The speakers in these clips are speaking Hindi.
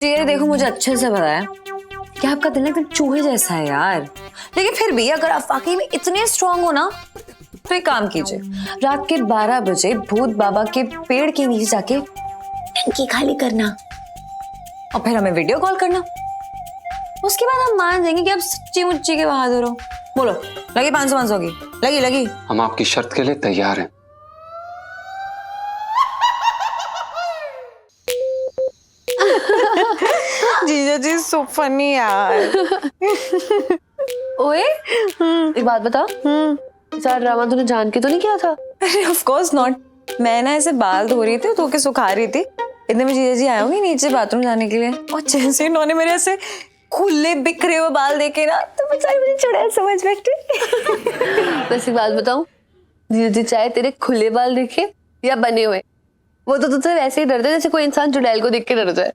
ये देखो, मुझे अच्छे से पता है कि आपका दिल एकदम चूहे जैसा है यार, लेकिन फिर भी अगर आप वाकई में इतने स्ट्रांग हो ना तो एक काम कीजिए, रात के 12 बजे भूत बाबा के पेड़ के नीचे जाके टंकी खाली करना और फिर हमें वीडियो कॉल करना। उसके बाद हम मान जाएंगे कि आप सच्ची मुच्ची के बहादुर हो। बोलो, लगी 500 की? लगी? हम आपकी शर्त के लिए तैयार हैं। जीजा जी सो फनी यार। ओए, एक बात बता, सारा ड्रामा तूने जान के तो नहीं किया था? अरे ऑफ कोर्स नॉट। मैं ना ऐसे बाल धो रही थी, धो के सुखा रही थी, इतने में जीजा जी आए होंगे नीचे बाथरूम जाने के लिए, और जैसे इन्होंने मेरे ऐसे खुले बिखरे हुए बाल देखे ना तो बेचारी मुझे चुड़ैल समझ बैठी। बस एक बात बताऊं, जीजा जी चाहे तेरे खुले बाल देखे या बने हुए, वो तो तुझसे वैसे ही डरते जैसे कोई इंसान चुड़ैल को देख के डर जाए।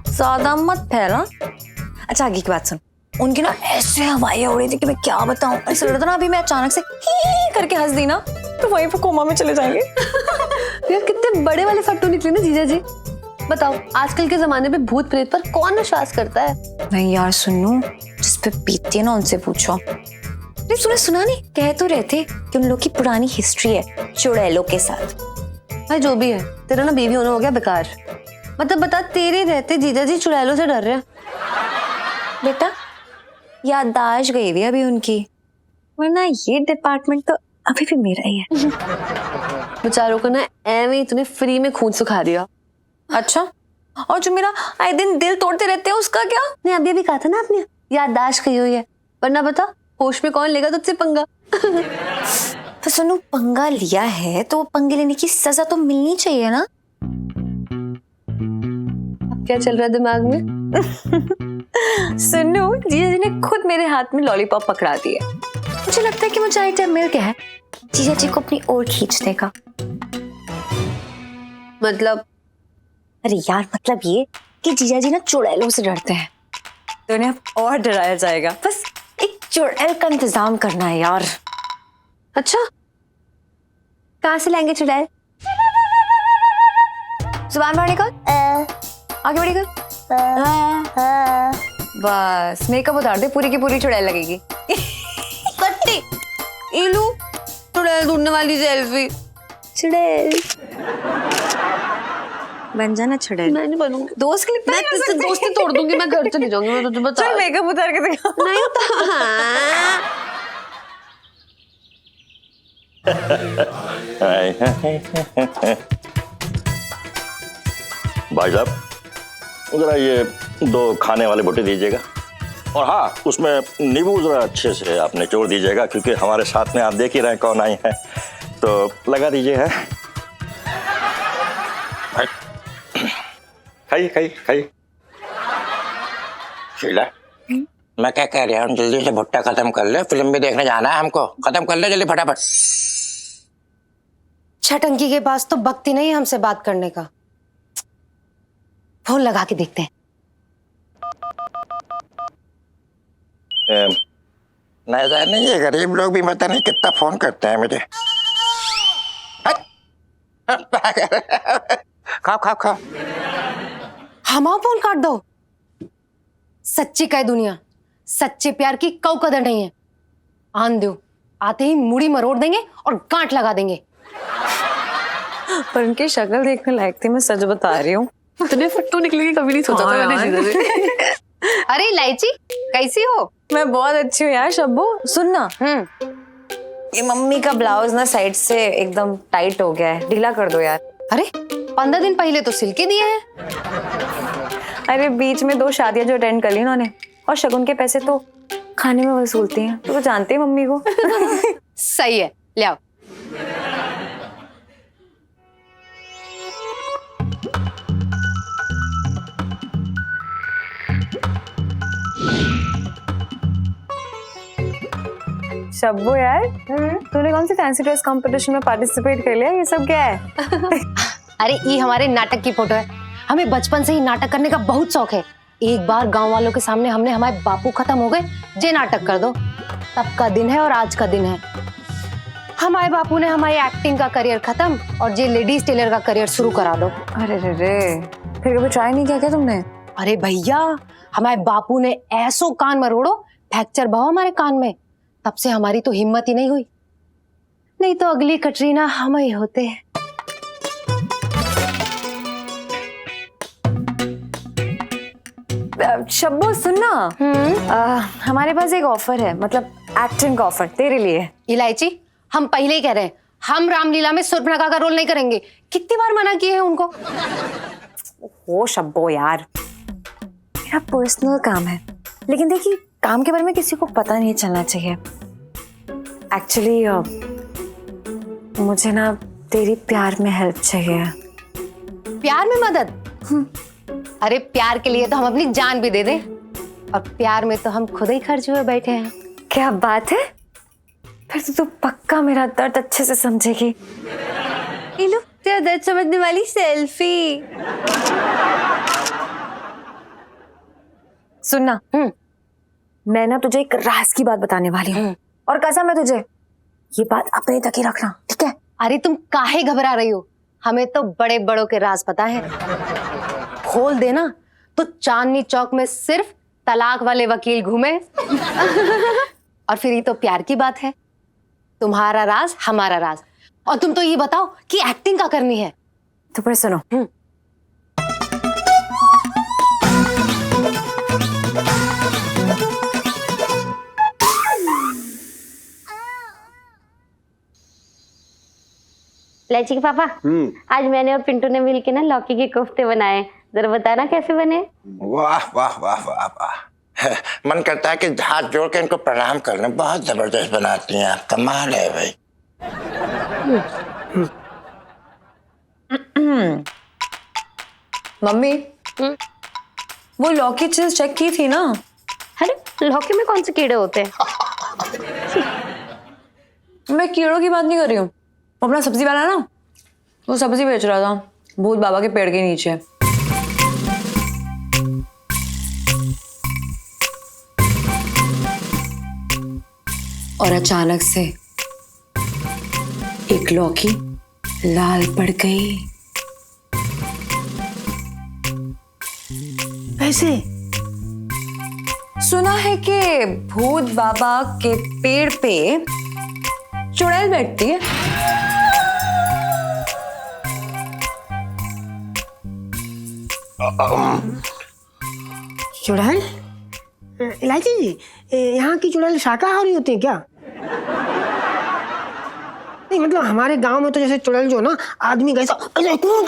ज्यादा मत फैला। अच्छा आगे की बात सुन, उनकी ना ऐसे हवाएं उड़ी थी कि मैं क्या बताऊं। ऐसा लग रहा था ना अभी मैं अचानक से ही करके हंस दी ना तो वहीं पे कोमा में चले जाएंगे। यार कितने बड़े वाले फट्टू निकले ना जीजा जी। बताओ, आजकल के जमाने में भूत प्रेत पर कौन विश्वास करता है? नहीं यार सुनो, जिस पे बीतती है ना उनसे पूछो। नहीं तूने सुना नहीं, कह तो रहे थे कि उन लोग की पुरानी हिस्ट्री है चुड़ैलों के साथ। भाई जो भी है, तेरा ना बेबी होना हो गया बेकार। मतलब बता, तेरे रहते जीजा जी चुड़ैलों से डर रहे हैं? बेटा याददाश्त गई हुई अभी उनकी, वरना ये डिपार्टमेंट तो अभी भी मेरा ही है। बेचारों को ना एवं ही तूने फ्री में खून सुखा दिया। अच्छा, और जो मेरा आए दिन दिल तोड़ते रहते हैं उसका क्या? नहीं, अभी कहा था ना आपने याददाश्त गई हुई है, वरना बता होश में कौन लेगा तुझसे पंगा? तो सुनो, पंगा लिया है तो पंगे लेने की सजा तो मिलनी चाहिए ना। अब क्या चल रहा है दिमाग में? सुनो, जीजा जी ने खुद मेरे हाथ में लॉलीपॉप पकड़ा दी है। मुझे लगता है कि मुझे आइडिया मिल गया है जीजा जी को अपनी ओर खींचने का। मतलब? अरे यार मतलब ये कि जीजा जी ना चुड़ैलों से डरते हैं तो उन्हें अब और डराया जाएगा। बस एक चुड़ैल का इंतजाम करना है यार। अच्छा, कहाँ से लाएंगे चुड़ैल? जुबान बाहर निकाल, आगे बढ़ी कर। बस मेकअप उतार दे, पूरी की पूरी चुड़ैल लगेगी। कट्टी इलू, चुड़ैल ढूंढने वाली सेल्फी। चुड़ैल बन जाना चुड़ैल। मैं नहीं बनूंगी दोस्त क्लिप मैं तुझसे दोस्ती तोड़ दूंगी, मैं घर चली जाऊंगी। मैं तुझे बता, चल मेकअप उतार के दिखा। नहीं होता। भाई साहब, जरा ये 2 खाने वाले बोटे दीजिएगा, और हाँ उसमें नींबू जरा अच्छे से आप निचोड़ दीजिएगा, क्योंकि हमारे साथ में आप देख ही रहे हैं कौन आई है, तो लगा दीजिए। है खाइए। शीला, मैं क्या कह रहा हूँ, जल्दी से भुट्टा खत्म कर ले, फिल्म भी देखने जाना है हमको। खत्म कर ले जल्दी फटाफट। छटंकी के पास तो वक्त ही नहीं है हमसे बात करने का। फोन लगा के देखते हैं। नहीं, ये गरीब लोग भी पता नहीं कितना फोन करते हैं मुझे। खाओ। हमारा फोन काट दो। सच्ची कह दुनिया, सच्चे प्यार की कौ कदर नहीं है। आन दो, आते ही मुड़ी मरोड़ देंगे और गांठ लगा देंगे। पर उनकी शक्ल देखने लायक थी, मैं सच बता रही हूँ। इतने फट्टू निकलेंगे कभी नहीं सोचा था मैंने जीजा जी। अरे इलायची, कैसी हो? मैं बहुत अच्छी हूँ यार। शब्बू सुनना, ये मम्मी का ब्लाउज ना साइड से एकदम टाइट हो गया है, ढीला कर दो यार। अरे 15 दिन पहले तो सिल के दिए हैं। अरे बीच में 2 शादियां जो अटेंड कर ली उन्होंने, और शगुन के पैसे तो खाने में वसूलती हैं, तो जानते हैं मम्मी को। सही है, ले आओ। शब्बू यार, तूने कौन सी फैंसी ड्रेस कंपटीशन में पार्टिसिपेट कर लिया? ये सब क्या है? अरे ये हमारे नाटक की फोटो है। हमें बचपन से ही नाटक करने का बहुत शौक है। एक बार गांव वालों के सामने हमने हमारे बापू खत्म हो गए, जे नाटक कर दो। तब का दिन है और आज का दिन है। हमारे बापू ने हमारी एक्टिंग का करियर खत्म और जे लेडीज टेलर का करियर शुरू करा दो। अरे रे रे, फिर कभी ट्राई नहीं किया क्या तुमने? अरे भैया, हमारे बापू ने ऐसो कान मरोड़ो, फ्रैक्चर भाव हमारे कान में, तब से हमारी तो हिम्मत ही नहीं हुई। नहीं तो अगली कटरीना हम ही होते। शब्बो सुन ना, हमारे पास एक ऑफर है, मतलब एक्टिंग का ऑफर तेरे लिए। इलायची, हम पहले ही कह रहे हैं, हम रामलीला में सुर्पनखा का रोल नहीं करेंगे। कितनी बार मना किए हैं उनको। ओ शब्बो यार, मेरा पर्सनल काम है, लेकिन देखिए काम के बारे में किसी को पता नहीं चलना चाहिए। एक्चुअली मुझे ना तेरी प्यार में हेल्प चाहिए। प्यार में मदद? अरे प्यार के लिए तो हम अपनी जान भी दे दें, और प्यार में तो हम खुद ही खर्च हुए बैठे हैं। क्या बात है, फिर तो तू पक्का मेरा दर्द अच्छे से समझेगी। ये लो तेरा दर्द समझने वाली सेल्फी। सुनना, मैं ना तुझे एक राज की बात बताने वाली हूँ, और कसम है तुझे, ये बात अपने तक ही रखना, ठीक है? अरे तुम काहे घबरा रही हो, हमें तो बड़े बड़ों के राज पता है। खोल देना तो चांदनी चौक में सिर्फ तलाक वाले वकील घूमे। और फिर ये तो प्यार की बात है, तुम्हारा राज हमारा राज। और तुम तो ये बताओ कि एक्टिंग क्या करनी है। तो फिर सुनो, इलायची के पापा, आज मैंने और पिंटू ने मिलके ना लौकी के कोफ्ते बनाए, जरा बताना कैसे बने। वाह वाह वाह वाह वाह, मन करता है कि हाथ जोड़ के इनको प्रणाम कर लें। बहुत जबरदस्त बनाती हैं आप, कमाल है भाई। मम्मी वो लौकी चिप्स चेक की थी ना? अरे लौकी में कौन से कीड़े होते हैं? मैं कीड़ों की बात नहीं कर रही हूँ, अपना सब्जी वाला ना, वो सब्जी बेच रहा था भूत बाबा के पेड़ के नीचे। और अचानक से एक लौकी लाल पड़ गई। ऐसे सुना है कि भूत बाबा के पेड़ पे चुड़ैल बैठती है। चुड़ैल? इलायची जी, यहाँ की चुड़ैल शाकाहारी होती है क्या? नहीं मतलब हमारे गांव में तो जैसे चुड़ैल जो ना आदमी का ऐसा खून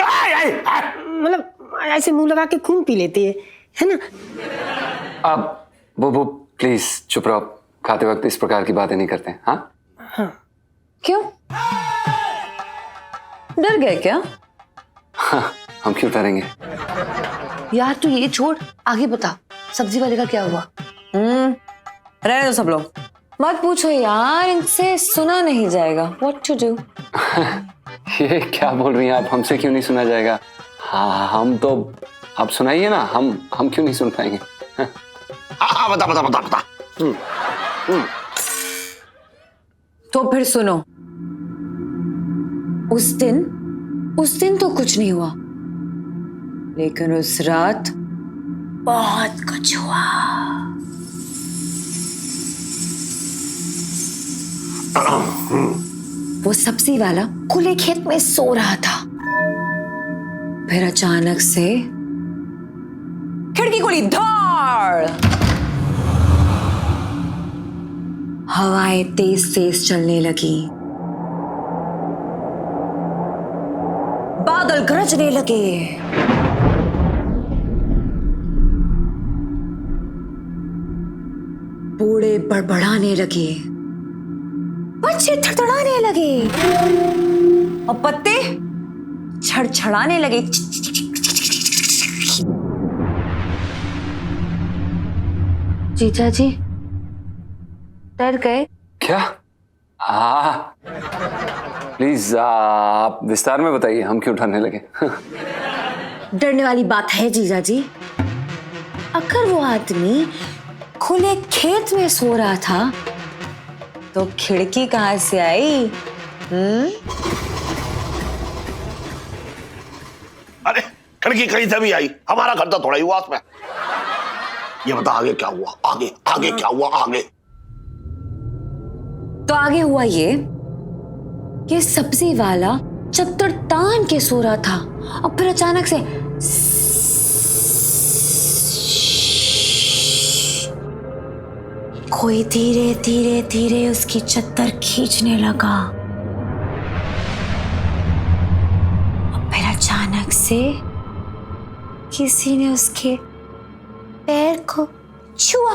मतलब ऐसे मुंह लगा के खून पी लेती है ना? अब वो प्लीज चुप रहो, खाते वक्त इस प्रकार की बातें नहीं करते। हाँ क्यों, डर गए क्या? हाँ, हम क्यों डरेंगे? यार तू ये छोड़, आगे बता सब्जी वाले का क्या हुआ? रहने दो सब लोग, मत पूछो यार, इनसे सुना नहीं जाएगा। What to do? ये क्या बोल रही हैं आप, हमसे क्यों नहीं सुना जाएगा? हाँ हम तो, आप सुनाइए ना, हम क्यों नहीं सुन पाएंगे? बता। तो फिर सुनो, उस दिन तो कुछ नहीं हुआ, लेकिन उस रात बहुत कुछ हुआ। वो सब्जी वाला खुले खेत में सो रहा था, फिर अचानक से खिड़की खुली, धाड़, हवाएं तेज तेज चलने लगी, बादल गरजने लगे, बूढ़े बड़बड़ाने लगे, बच्चे थड़थड़ाने लगे, और पत्ते छड़छड़ाने लगे। जीजा जी डर गए क्या? प्लीज आप विस्तार में बताइए, हम क्यों डरने लगे? डरने वाली बात है जीजा जी, अगर वो आदमी खुले खेत में सो रहा था तो खिड़की कहां से आई? अरे खिड़की कहीं से भी आई, हमारा खर्चा थोड़ा ही हुआ उसमें। ये बता आगे क्या हुआ, आगे आगे क्या हुआ आगे? तो आगे हुआ ये सब्जी वाला चद्दर तान के सो रहा था और फिर अचानक से कोई धीरे धीरे धीरे उसकी चद्दर खींचने लगा और फिर अचानक से किसी ने उसके पैर को छुआ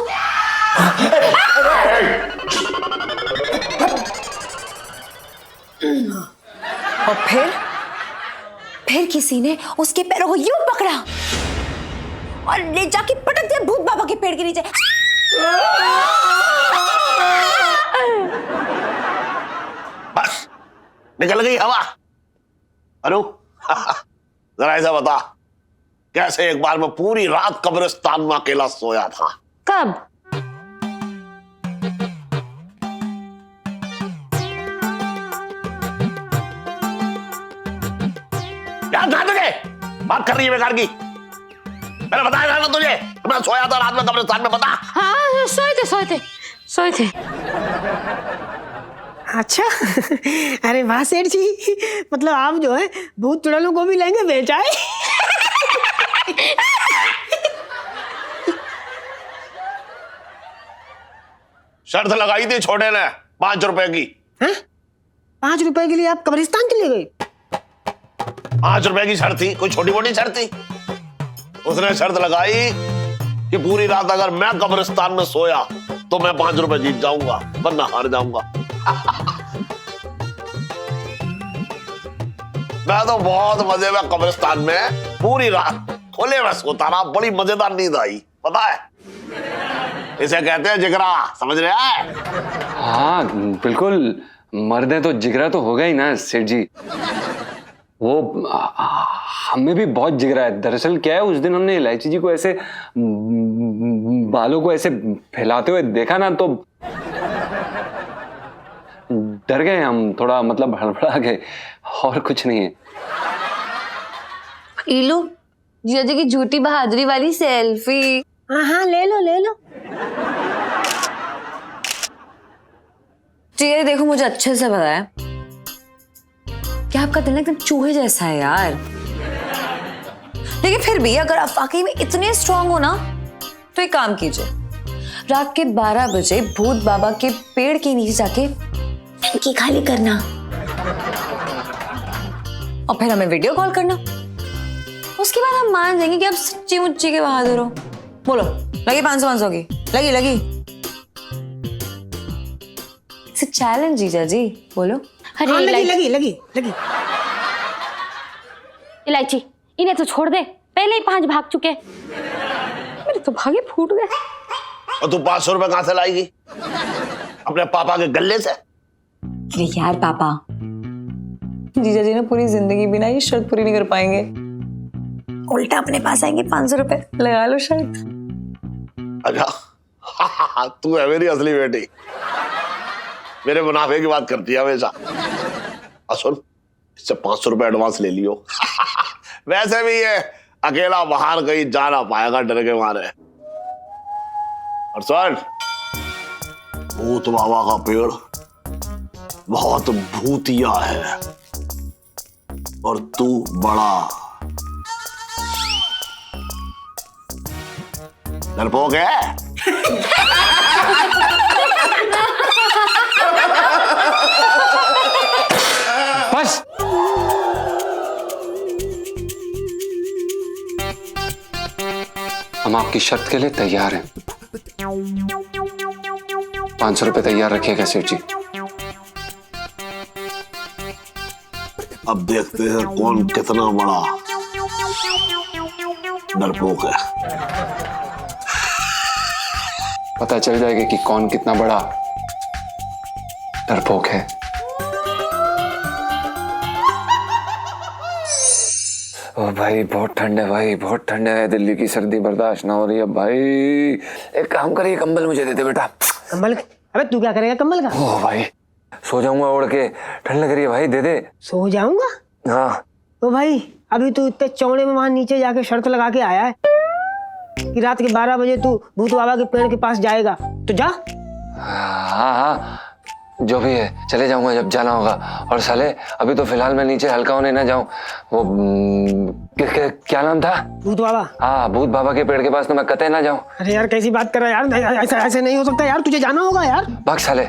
और फिर किसी ने उसके पैरों को यूं पकड़ा और ले जाके पटक दिया भूत बाबा के पेड़ के नीचे। बस निकल गई हवा। अनु जरा ऐसा बता, कैसे एक बार मैं पूरी रात कब्रिस्तान में अकेला सोया था? कब? यार कहां तुझे बात कर रही है बेकार की? मैंने बताया था ना तुझे, मैं सोया था रात में कब्रिस्तान में, बता। हाँ सोए थे। अच्छा अरे वाह सेठ जी, मतलब आप जो है भूत चुड़ैलों को भी लेंगे बेचाए। शर्त लगाई थी छोटे ने 5 रुपए की। हैं? 5 रुपए के लिए आप कब्रिस्तान चले गए? 5 रुपए की शर्त थी, कोई छोटी मोटी शर्त थी? उसने शर्त लगाई कि पूरी रात अगर मैं कब्रिस्तान में सोया तो मैं 5 रुपए जीत जाऊंगा, वरना हार जाऊंगा। मैं तो बहुत मजे में कब्रिस्तान में पूरी रात खुले में सोता रहा, बड़ी मजेदार नींद आई, पता है? इसे कहते हैं जिगरा, समझ रहे हैं? हाँ बिल्कुल, मर्दे तो जिगरा तो होगा ही ना सेठ जी। वो हमें भी बहुत जिगरा है। दरअसल क्या है, उस दिन हमने इलायची जी को ऐसे बालों को ऐसे फैलाते हुए देखा ना, तो डर गए हम थोड़ा, मतलब हड़बड़ा गए, और कुछ नहीं है। इलू जिया जी की झूठी बहादुरी वाली सेल्फी। हाँ ले लो। जी देखो, मुझे अच्छे से पता है कि आपका दिल एकदम चूहे जैसा है यार, लेकिन फिर भी अगर आप वाकई में इतने स्ट्रांग हो ना, तो एक काम कीजिए, रात के 12 बजे भूत बाबा के पेड़ के नीचे जाके टंकी खाली करना और फिर हमें वीडियो कॉल करना। उसके बाद हम मान जाएंगे कि आप सच्ची मुच्ची के बहादुर हो। बोलो, लगी 500 की? लगी चैलेंज जीजा जी, बोलो। हाँ, लगी। इलायची, इन्हें तो छोड़ दे, पहले ही 5 भाग चुके। मेरे तो भागे फूट गए। और तू 500 रुपए कहां से लाएगी? अपने पापा के गल्ले से? अरे यार पापा, जीजा जी ने पूरी जिंदगी बिना ये शर्त पूरी नहीं कर पाएंगे, उल्टा अपने पास आएंगे 500 रुपए। लगा लो शर्त। अच्छा तू है मेरी असली बेटी, मेरे मुनाफे की बात करती है हमेशा। सुन, इससे 500 रुपए एडवांस ले लियो। वैसे भी ये अकेला बाहर कहीं जा ना पाएगा डर के मारे। और सुन, भूत बाबा का पेड़ बहुत भूतिया है और तू बड़ा डरपोक है। बस हम आपकी शर्त के लिए तैयार हैं। 500 रुपए तैयार रखिएगा सेठ जी। अब देखते हैं कौन कितना बड़ा डरपोक है। पता चल जाएगा कि कौन कितना बड़ा डरपोक है। ओ भाई बहुत ठंड है, भाई बहुत ठंड है, दिल्ली की सर्दी बर्दाश्त ना हो रही है भाई। एक काम करिए, कंबल मुझे दे दे बेटा। कंबल? अबे तू क्या करेगा कंबल का? ओ भाई सो जाऊंगा ओढ़ के, ठंड लग रही है भाई, दे दे। सो जाऊंगा? हाँ। तो भाई अभी तू इतने चौड़े में वहां नीचे जाके शर्त लगा के आया है कि रात के 12 बजे तू भूत बाबा के पेड़ के पास जाएगा, तो जा। हाँ हाँ, जो भी है चले जाऊंगा जब जाना होगा। और साले अभी तो फिलहाल मैं नीचे हल्का होने ना जाऊं। वो क्या नाम था? भूत बाबा। हाँ, भूत बाबा के पेड़ के पास तो मैं कतई ना जाऊं। अरे यार कैसी बात कर रहा है यार, ऐसा ऐसे नहीं हो सकता यार, तुझे जाना होगा यार। भाग साले,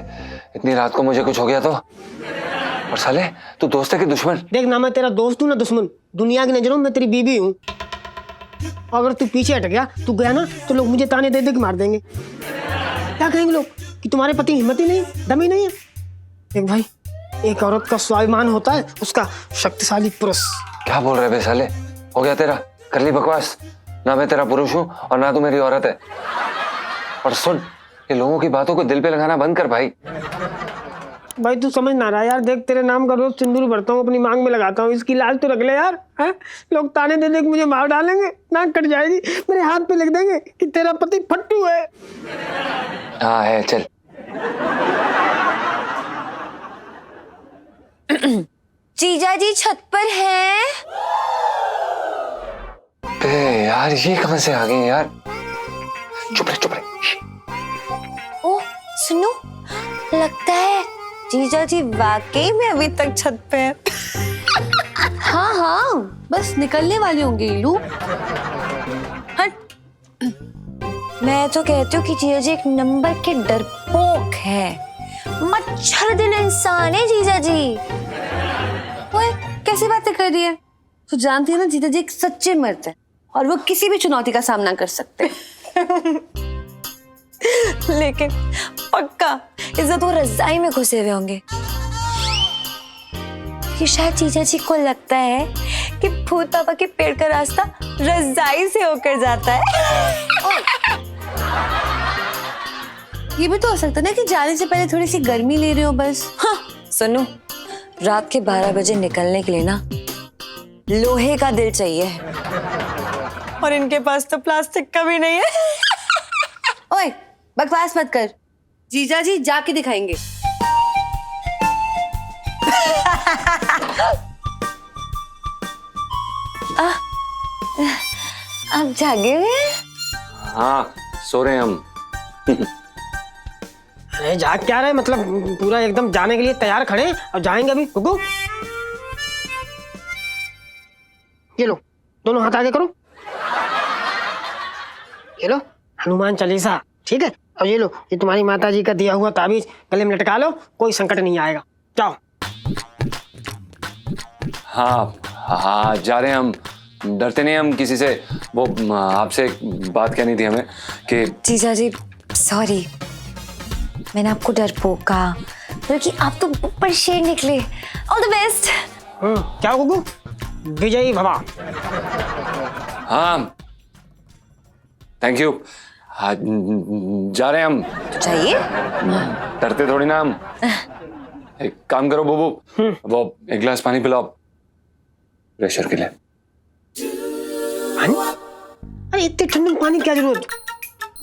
इतनी रात को मुझे कुछ हो गया तो। और साले तू दोस्त है कि दुश्मन? देख ना, मैं तेरा दोस्त हूँ ना दुश्मन। दुनिया की नजरों में मैं तेरी बीवी हूँ। अगर तू पीछे हट गया, तू गया ना, तो लोग मुझे ताने दे दे के मार देंगे। क्या कहेंगे लोग कि तुम्हारे पति हिम्मत ही नहीं, दम ही नहीं है। देख भाई, एक औरत का स्वाभिमान होता है उसका शक्तिशाली पुरुष। क्या बोल रहे बे साले? हो गया तेरा, कर ली बकवास। ना मैं तेरा पुरुष हूँ और ना तू मेरी औरत है। और सुन, ये लोगों की बातों को दिल पे लगाना बंद कर भाई। भाई तू समझ ना रहा यार, देख तेरे नाम का रोज सिंदूर भरता हूँ, अपनी मांग में लगाता हूँ, इसकी लाज तो रख ले यार। है लोग ताने दे दे के मुझे मार डालेंगे, नाक कट जाएगी, मेरे हाथ पे लिख देंगे कि तेरा पति फट्टू है। हाँ है, चल। जीजा जी छत पर हैं? बे यार, ये कहां से आ गए यार? चुप रहे, चुप रहे। ओह सुनो, लगता है जीजा जी वाकई में अभी तक छत पे हैं। हाँ हाँ, बस निकलने वाले होंगे इलू। हट, मैं तो कहती हूँ कि जीजा जी एक नंबर के डरपोक है, मच्छर दिल इंसान है जीजा जी। ओए कैसी बातें कर रही है? तू जानती है ना, जीजा जी एक सच्चे मर्द है और वो किसी भी चुनौती का सामना कर सकते हैं। लेकिन पक्का इज्जत वो रजाई में घुसे हुए होंगे कि शायद जीजा जी को लगता है कि भूत बाबा के पेड़ का रास्ता रजाई से होकर जाता है। ये भी तो हो सकता है ना कि जाने से पहले थोड़ी सी गर्मी ले रहे हो बस। हाँ सुनो, रात के 12 बजे निकलने के लिए ना लोहे का दिल चाहिए और इनके पास तो प्लास्टिक का भी नहीं है। ओए बकवास मत कर, जीजा जी जाके दिखाएंगे। आप जागे हुए हैं? हाँ, सो रहे हैं हम। अरे जाग क्या रहे, मतलब पूरा एकदम जाने के लिए तैयार खड़े हैं और जाएंगे अभी। रुको, ये लो दोनों हाथ आगे करो, ये लो हनुमान चालीसा, ठीक है। और ये लो, ये तुम्हारी माता जी का दिया हुआ ताबीज गले में लटका लो, कोई संकट नहीं आएगा। जाओ। हाँ हाँ, जा रहे हैं हम। डरते नहीं हम किसी से। वो आपसे एक बात कहनी थी हमें कि जीजा जी सॉरी, मैंने आपको डरपोक कहा, बल्कि आप तो ऊपर शेर निकले। All the best. क्या गुगू? विजयी भवा। हाँ, थैंक यू। हाँ, जा रहे हैं हम। चाहिए? डरते थोड़ी ना हम। एक काम करो बुबू, वो एक गिलास पानी पिलाओ प्रेशर के लिए। पानी? अरे इतने ठंडे में पानी क्या जरूरत?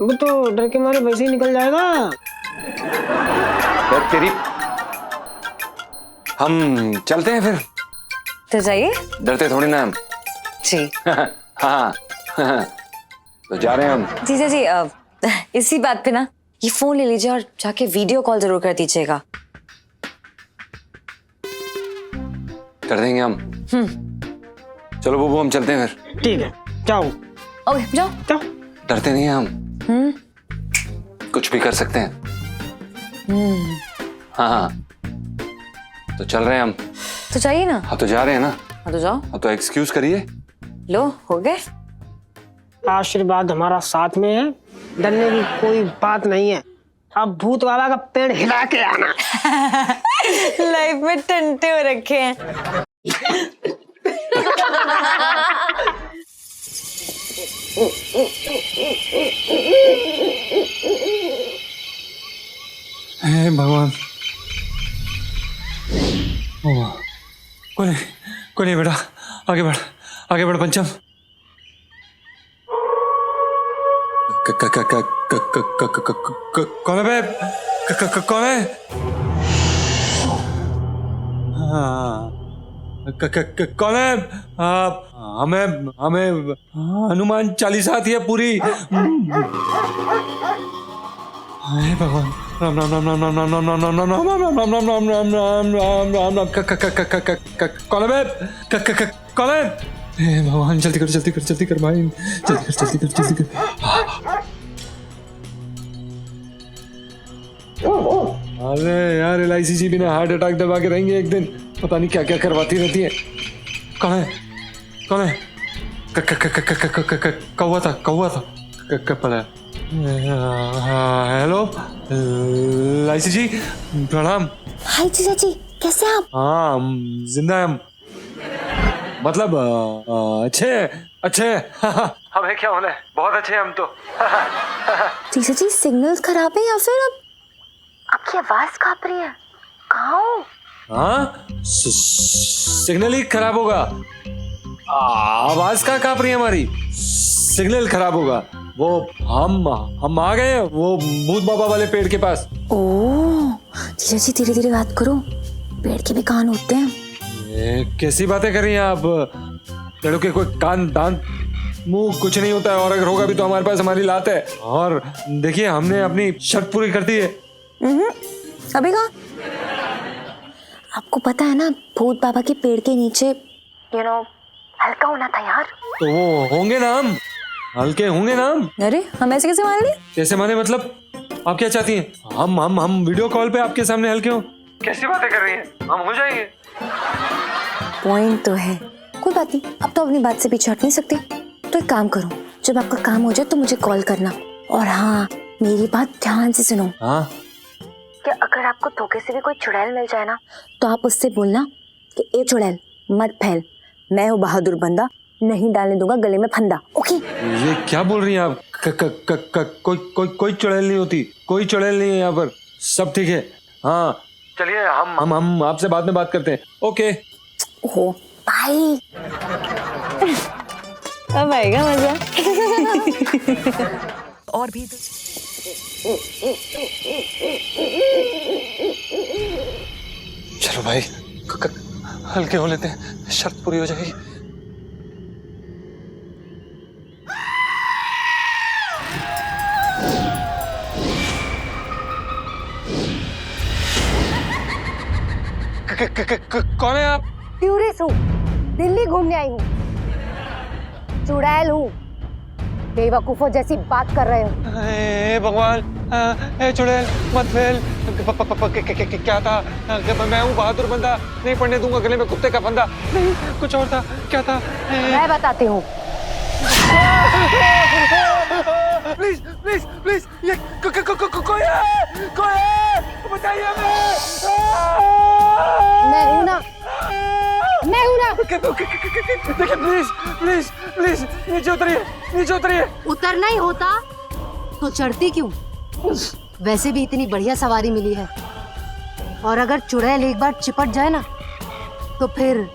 वो तो डर के मारे वैसे ही निकल जाएगा। तेरी, हम चलते हैं फिर। तो जाइए। डरते थोड़ी ना हम। जी। हाँ, तो जा रहे हैं हम। जीजा जी इसी बात पे ना ये फोन ले लीजिए और जाके वीडियो कॉल जरूर कर दीजिएगा। कर देंगे हम। चलो बुबू, हम चलते हैं फिर। ठीक है, जाओ। ओके जाओ। जाओ। डरते नहीं हैं हम। कुछ भी कर सकते हैं। हाँ, तो चल रहे हैं हम। तो चाहिए ना। हाँ, तो जा रहे हैं ना। हाँ तो जाओ। हाँ, तो एक्सक्यूज करिए। लो हो गए। आशीर्वाद हमारा साथ में है, डरने की कोई बात नहीं है। अब भूत बाबा का पेड़ हिला के आना। लाइफ में टंटे हो रखे हैं। हे भगवान। कोई नहीं बेटा, आगे बढ़ पंचम। कौन है बे? कौन है? कौन है आप? हमें हमें हनुमान चालीसा आती है पूरी। हे भगवान, राम राम राम राम राम राम राम राम राम राम राम राम राम राम राम राम राम राम राम कौन है? कौन है? हे भगवान, जल्दी कर जल्दी कर जल्दी कर भाई, जल्दी कर जल्दी कर जल्दी कर। अरे यार, LIC जी बिना हार्ट अटैक दबा के रहेंगे एक दिन, पता नहीं क्या क्या करवाती रहती है। कौन है? कौन है? कौवा था, कौवा था, पता है। हेलो LIC जी, प्रणाम। हाय जीजा जी, कैसे हैं आप? हाँ, हम जिंदा हैं हम, मतलब अच्छे अच्छे। हमें क्या होना है, बहुत अच्छे हैं हम तो। जीजा जी, सिग्नल्स खराब है या फिर अब आपकी आवाज कांप रही है? कहाँ हो? हाँ, सिग्नल ही खराब होगा। आवाज कहाँ कांप रही है हमारी? सिग्नल खराब होगा। वो हम आ गए, वो भूत बाबा वाले पेड़ के पास। ओह, जीजा जी धीरे धीरे बात करो, पेड़ के भी कान होते हैं। कैसी बातें कर रही हैं आप? पेड़ों के कोई कान दांत मुंह कुछ नहीं होता है, और अगर होगा भी तो हमारे पास हमारी लात है। और देखिए, हमने अपनी शर्त पूरी कर दी है। अभी कहाँ? आपको पता है ना, भूत बाबा के पेड़ के नीचे हल्का होना था यार। तो वो होंगे ना, हम हल्के होंगे ना हम। अरे हम ऐसे कैसे मान लिए? कैसे माने मतलब? आप क्या चाहती हैं? हम वीडियो कॉल पे आपके सामने हल्के हो? कैसी बातें कर रही हैं? हम हो जाएंगे। पॉइंट तो है, कोई बात नहीं, अब तो अपनी बात से पीछे हट नहीं सकते। तो एक काम करो, जब आपका काम हो जाए तो मुझे कॉल करना। और हाँ, मेरी बात ध्यान से सुनो। हाँ, कि अगर आपको धोखे से भी कोई चुड़ैल मिल जाए ना, तो आप उससे बोलना कि ए चुड़ैल मत फैल, मैं हूँ बहादुर बंदा, नहीं डालने दूंगा गले में फंदा। ओके? ये क्या बोल रही हैं आप? कोई चुड़ैल नहीं होती, कोई चुड़ैल नहीं है यहाँ पर, सब ठीक है। हाँ चलिए, हम आपसे बाद में बात करते हैं। ओके। हो बाय। अब आएगा मजा। और भी चलो भाई, हल्के हो लेते हैं, शर्त पूरी हो जाएगी। कौन है आप? टूरिस्ट हूँ, दिल्ली घूमने आई हूँ। चुड़ैल हूँ, बेवकूफों जैसी बात कर रहे हो। हे भगवान, ए चुड़ैल मत फैल। क्या था? मैं हूँ बहादुर बंदा, नहीं पड़ने दूंगा गले में कुत्ते का फंदा। नहीं, कुछ और था। क्या था? मैं बताती हूँ। प्लीज प्लीज प्लीज, ये कोई है, बताइए हमें। मैं हूँ ना, मैं हूँ ना। देखिए, प्लीज प्लीज प्लीज, नीचे उतरिए, नीचे उतरिए। उतरना ही होता तो चढ़ती क्यों? वैसे भी इतनी बढ़िया सवारी मिली है, और अगर चुड़ैल एक बार चिपट जाए ना, तो फिर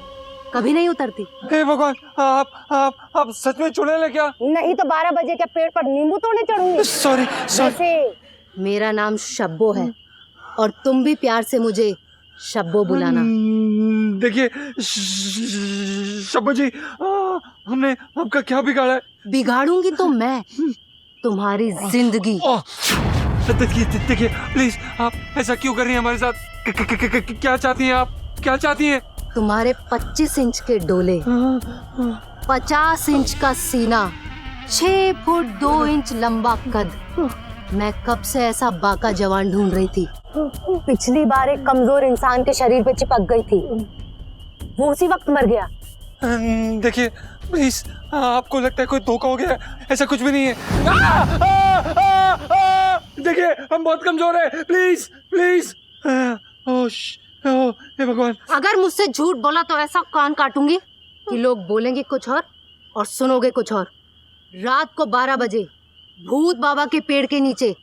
कभी नहीं उतरती। हे भगवान, आप सच में चुड़ैल है क्या? नहीं तो 12 बजे के पेड़ पर नींबू तोड़ने चढ़ूंगी। सॉरी। वैसे मेरा नाम शब्बो है, और तुम भी प्यार से मुझे शब्बो बुलाना। देखिए शब्बो जी, हमने आपका क्या बिगाड़ा है? बिगाड़ूंगी तो मैं तुम्हारी जिंदगी। देखिए प्लीज, आप ऐसा क्यों कर रही हैं हमारे साथ? क्या चाहती हैं आप? क्या चाहती हैं? तुम्हारे 25 इंच के डोले, 50 इंच का सीना, 6 फुट 2 इंच लंबा कद। मैं कब से ऐसा बाका जवान ढूंढ रही थी। पिछली बार एक कमजोर इंसान के शरीर पे चिपक गई थी, वो उसी वक्त मर गया। देखिए प्लीज, आपको लगता है कोई धोखा हो गया? ऐसा कुछ भी नहीं है। देखिए, हम बहुत कमजोर हैं, प्लीज प्लीज। हे भगवान, अगर मुझसे झूठ बोला तो ऐसा कान काटूंगी कि लोग बोलेंगे कुछ और सुनोगे कुछ और। रात को 12 बजे भूत बाबा के पेड़ के नीचे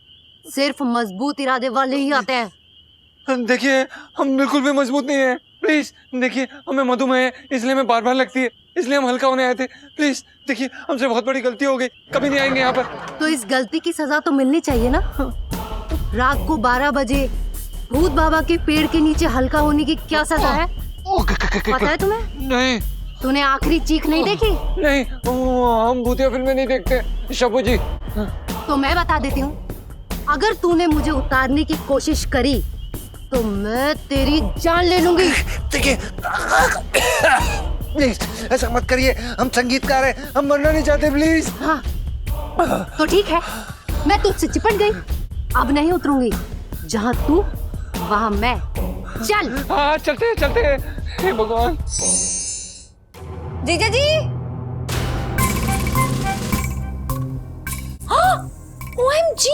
सिर्फ मजबूत इरादे वाले ही आते हैं। देखिए, हम बिल्कुल भी मजबूत नहीं है, प्लीज। देखिए, हमें मधुमेह है, इसलिए हमें बार बार लगती है, इसलिए हम हल्का होने आए थे। प्लीज देखिए, हमसे बहुत बड़ी गलती हो गई, कभी नहीं आएंगे यहाँ पर। तो इस गलती की सजा तो मिलनी चाहिए ना। रात को 12 बजे भूत बाबा के पेड़ के नीचे हल्का होने की क्या सजा है? पता है तुम्हें? नहीं तूने आखिरी चीख नहीं देखी? नहीं, हम भूतिया फिल्में नहीं देखते शबू जी। तो मैं बता देती हूँ, अगर तूने मुझे उतारने की कोशिश करी तो मैं तेरी जान ले लूंगी। देखिए प्लीज ऐसा मत करिए, हम संगीतकार हैं, हम मरना नहीं चाहते प्लीज। हाँ तो ठीक है, मैं तुझसे चिपट गई, अब नहीं उतरूंगी। जहाँ तू वहाँ मैं। चल। हाँ चलते हैं चलते हैं। हे भगवान। जीजा जी। OMG!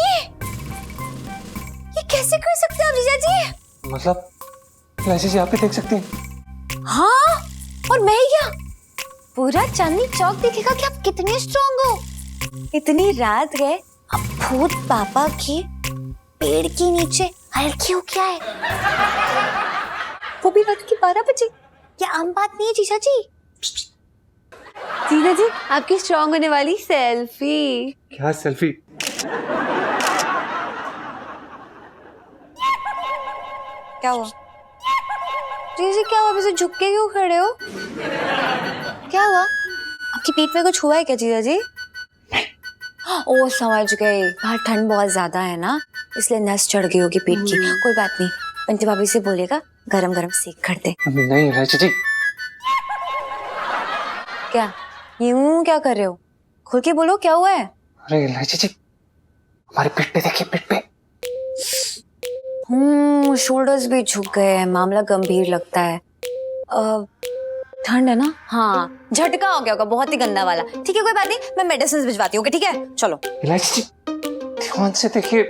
ये कैसे कर सकते हैं आप जीजा जी? मतलब वैसे जी आप भी देख सकती हैं। हाँ, और मैं क्या? पूरा चांदनी चौक दिखेगा कि आप कितने स्ट्रॉन्ग हो। इतनी रात गए, अब भूत पापा के पेड़ के नीचे हल्की हो क्या है? वो भी रात के 12 बजे। ये आम बात नहीं है जीजा जी। जीजा जी, आपकी स्ट्रॉन्ग होने वाली सेल्फी। क्या सेल्फी? क्या हुआ? जीजा क्या हुआ? वैसे झुक के क्यों खड़े हो? क्या हुआ? आपकी पीठ में कुछ हुआ है क्या जीजा जी? ओ समझ गई, बाहर ठंड बहुत ज्यादा है ना, इसलिए नस चढ़ गई होगी पीठ की। कोई बात नहीं, बंटी भाभी से बोलेगा गरम गरम सेक कर दे। नहीं राची जी। क्या यूं क्या कर रहे हो? खुल के बोलो क्या हुआ है? अरे राची जी, हमारी पीठ पे देखिए, पीठ पे। शोल्डर्स भी झुक गए हैं, मामला गंभीर लगता है। ठंड है ना? हाँ, झटका हो गया होगा, बहुत ही गंदा वाला। ठीक है कोई बात नहीं, मैं मेडिसिन भिजवाती हूँ। ठीक है चलो। राची जी ध्यान से देखिए।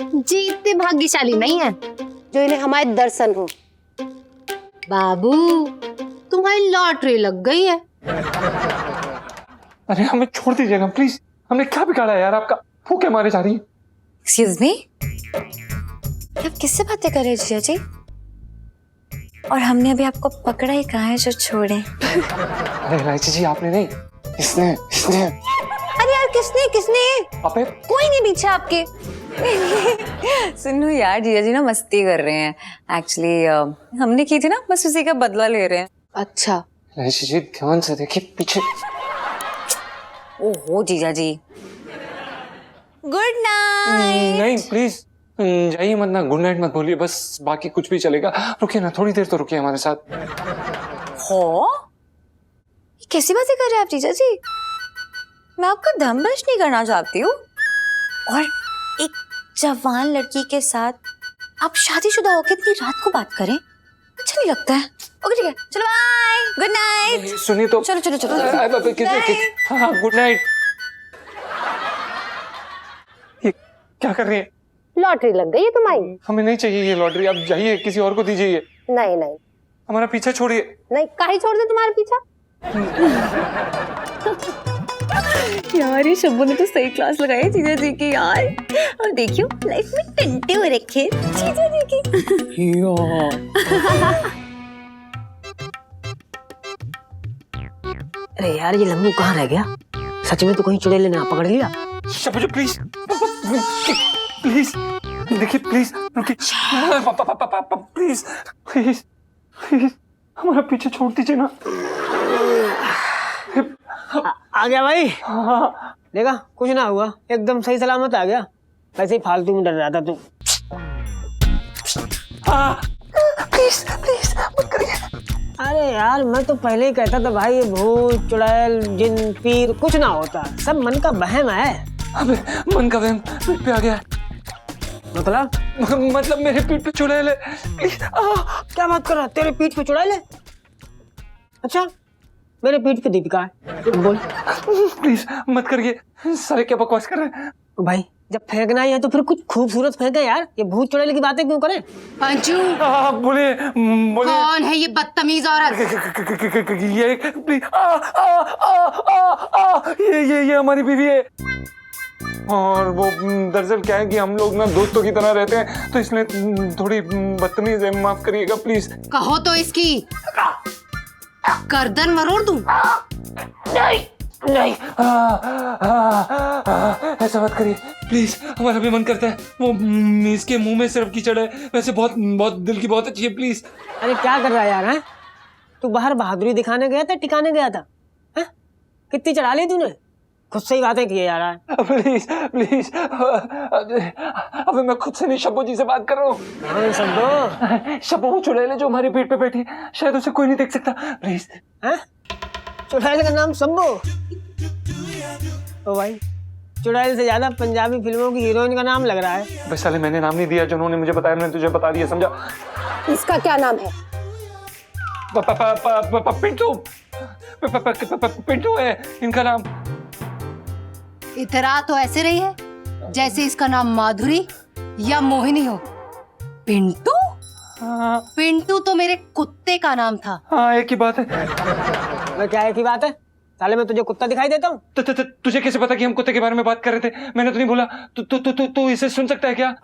जी इतने भाग्यशाली नहीं है जो इन्हें हमारे दर्शन हो। बाबू, तुम्हारी लॉटरी लग गई है। अरे हमें छोड़ दीजिएगा प्लीज, हमने क्या बिगाड़ा है यार आपका? भूखे मारे जा रही है। एक्सक्यूज मी, आप किससे बातें कर रहे हैं जीजा जी? और हमने अभी आपको पकड़ा ही कहाँ है जो छोड़े? अरे राची जी आपने नहीं, इसने इसने। अरे यार किसने किसने? अबे कोई नहीं पीछे आपके। सुनो यार, जीजा जी ना मस्ती कर रहे हैं। एक्चुअली हमने की थी ना, बस उसी का बदला ले रहे हैं। अच्छा। राची जी ध्यान से देखिए पीछे। ओहो जीजा जी, गुड नाइट। नहीं प्लीज जाइए मत ना, गुड नाइट मत बोलिए, बस बाकी कुछ भी चलेगा। रुकिए ना, थोड़ी देर तो रुकिए हमारे साथ। हो? ये कैसी बातें कर रहे हैं आप जीजा जी? मैं आपका दम बर्दाश्त नहीं करना चाहती हूँ, और एक जवान लड़की के साथ आप शादीशुदा होकर इतनी रात को बात करें, अच्छा नहीं लगता है। ओके ठीक है, चलो बाय, गुड नाइट। सुनिए तो। चलो चलो चलो। हाँ गुड नाइट। ये क्या कर रही है? लॉटरी लग गई है तुम्हारी। हमें नहीं चाहिए ये लॉटरी, आप जाइए किसी और को दीजिए ये। नहीं नहीं हमारा पीछा छोड़िए। नहीं, काहे छोड़ दे तुम्हारे पीछा। यार ये शब्बू ने तो सही क्लास लगाई जीजा जी की यार। और देखियो लाइफ में टंटे हो रखे जीजा जी की। अरे यार ये लंगू कहाँ रह गया? सच में तो कहीं चुड़ैल ने पकड़ लिया? शब्बू जी प्लीज प्लीज देखिए, प्लीज रुकिए, प्लीज प्लीज प्लीज हमारा पीछे छोड़ दीजिए ना। आ गया भाई। देखा कुछ ना हुआ, एकदम सही सलामत आ गया। वैसे ही फालतू में डर रहा था तू। प्लीज प्लीज मत करिए। अरे यार मैं तो पहले ही कहता था भाई, ये भूत चुड़ैल जिन पीर कुछ ना होता, सब मन का वहम है। अबे मन का वहम पीठ पे आ गया। मतलब मेरे पीठ पे चुड़ैल है। क्या बात कर रहा है? तेरे पीठ पे चुड़ैल है? अच्छा मेरे पीठ पे दीपिका है। बोल। प्लीज मत करिए, सारे क्या बकवास कर रहे हैं? तो भाई जब फेंकना ही है तो फिर कुछ खूबसूरत फेंके यार, ये भूत चुड़ैल की बातें क्यों करें? अंजू, बोलिए बोलिए। कौन है ये बदतमीज औरत? ये प्लीज ये हमारी बीवी है। और वो दरअसल क्या है कि हम लोग ना दोस्तों की तरह रहते हैं, तो इसलिए थोड़ी बदतमीज है, माफ करिएगा प्लीज। कहो तो इसकी गर्दन मरोड़ दूं। नहीं ऐसा मत करिए प्लीज, हमारा भी मन करता है। वो मीस के मुंह में सिर्फ कीचड़ है, वैसे बहुत बहुत दिल की बहुत अच्छी है, प्लीज। अरे क्या कर रहा है यार, हैं? तू बाहर बहादुरी दिखाने गया था, टिकाने गया था? हैं? कितनी चढ़ा ली तूने? खुद से ही बातें की है यार। प्लीज प्लीज, अबे मैं खुद से नहीं, शब्बू जी से बात कर रहा हूँ। शब्बू? शब्बू वो चुड़ैल है जो हमारे पेट पे बैठी है, शायद उसे कोई नहीं देख सकता, प्लीज। हैं? चुड़ैल का नाम शब्बू? ओ भाई, चुड़ैल से ज्यादा पंजाबी फिल्मों की हीरोइन का नाम लग रहा है। बस साले मैंने नाम नहीं दिया, जो उन्होंने मुझे बताया मैंने तुझे बता दिया, समझा? इसका क्या नाम है? पिंटू, पिंटू है इनका नाम। इतरा तो ऐसे रही है जैसे इसका नाम माधुरी या मोहिनी हो। पिंटू? पिंटू तो मेरे कुत्ते का नाम था। हाँ एक ही बात है। मैं क्या एक ही बात है? साले मैं तुझे कुत्ता दिखाई देता हूँ? तुझे कैसे पता कि हम कुत्ते के बारे में बात कर रहे थे? मैंने तो नहीं बोला। तू इसे सुन सकता है क्या?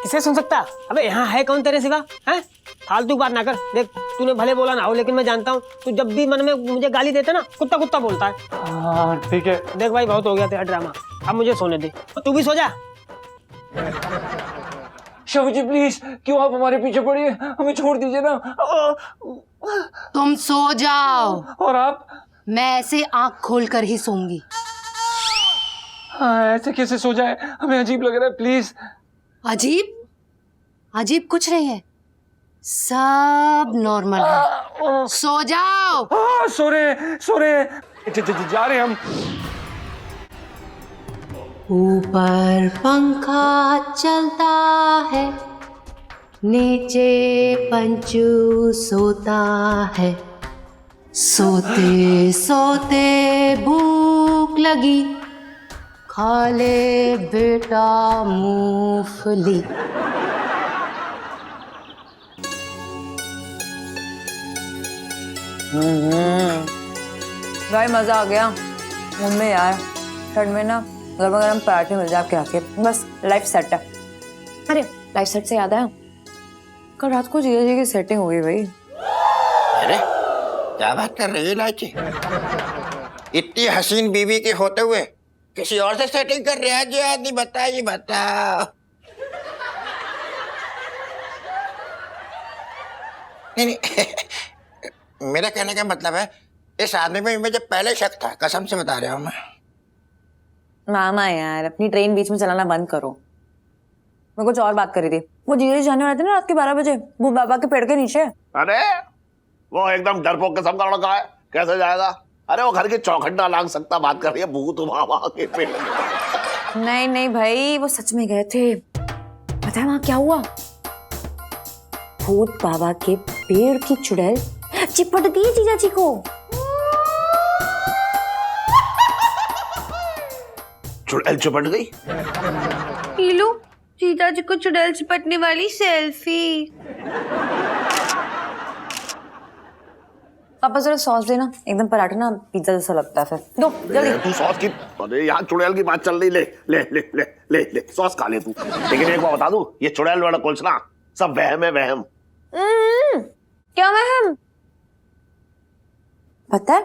किसे सुन सकता? अबे यहाँ है कौन तेरे सिवा? हैं? फालतू बात ना कर। देख, तूने भले बोला ना हो, लेकिन मैं जानता हूँ तू जब भी मन में मुझे गाली देता ना, कुत्ता कुत्ता बोलता है। हाँ ठीक है। देख भाई, बहुत हो गया तेरा ड्रामा, अब मुझे सोने दे। तू भी सो जा। शब्बू जी प्लीज, क्यों आप हमारे पीछे पड़िए, हमें छोड़ दीजिए ना। तुम सो जाओ। और आप? मैं ऐसे आंख खोलकर ही सोऊंगी। हाँ ऐसे कैसे सो जाए, हमें अजीब लग रहा है, प्लीज। अजीब? अजीब कुछ नहीं है, सब नॉर्मल है। सो जाओ। हाँ सो रहे जा रहे हम। ऊपर पंखा चलता है, नीचे पंचू सोता है। सोते सोते भूख लगी, खा ले बेटा मूंगफली। भाई मजा आ गया मुंह में यार। ठंड में ना गर्मा गर्म पराठे मिल जाए आपके आके, बस लाइफ सेट है। अरे लाइफ सेट से याद आया, कल रात को जीजा जी की सेटिंग हो गई भाई। अरे क्या बात कर रही है लाची? इतनी हसीन बीवी के होते हुए किसी और से सेटिंग कर रहा है जो आदमी? बताइए बताओ। नहीं मेरा कहने का मतलब है, इस आदमी में मुझे पहले शक था, कसम से बता रहा हूँ मैं। मामा यार, अपनी ट्रेन बीच में चलाना बंद करो। मैं कुछ और बात कर रही थी। वो जीजा जी जाने वाले थे ना रात के 12 बजे, वो बाबा के पेड़ के नीचे। अरे वो एकदम डरपोक किस्म का लड़का है, कैसे जाएगा? अरे वो घर की चौखट ना लांग सकता, बात कर रही है भूत बाबा के पेड़। नहीं नहीं भाई, वो सच में गए थे। पता है वहां क्या हुआ? भूत बाबा के पेड़ की चुड़ैल चिपट दी जीजा जी को। चुड़ैल चिपट गई? लो जीजा जी को चुड़ैल चिपटने वाली सेल्फी। पापा जरा सॉस देना, एकदम पराठा ना पिज्जा जैसा लगता है। फिर दो जल्दी। तू सॉस की, अरे यहाँ चुड़ैल की बात चल रही, ले ले ले ले ले ले सॉस खा ले तू। लेकिन एक बात बता दूं, ये चुड़ैल वाला कुछ ना सब वहम है, वहम। क्या वहम? पता है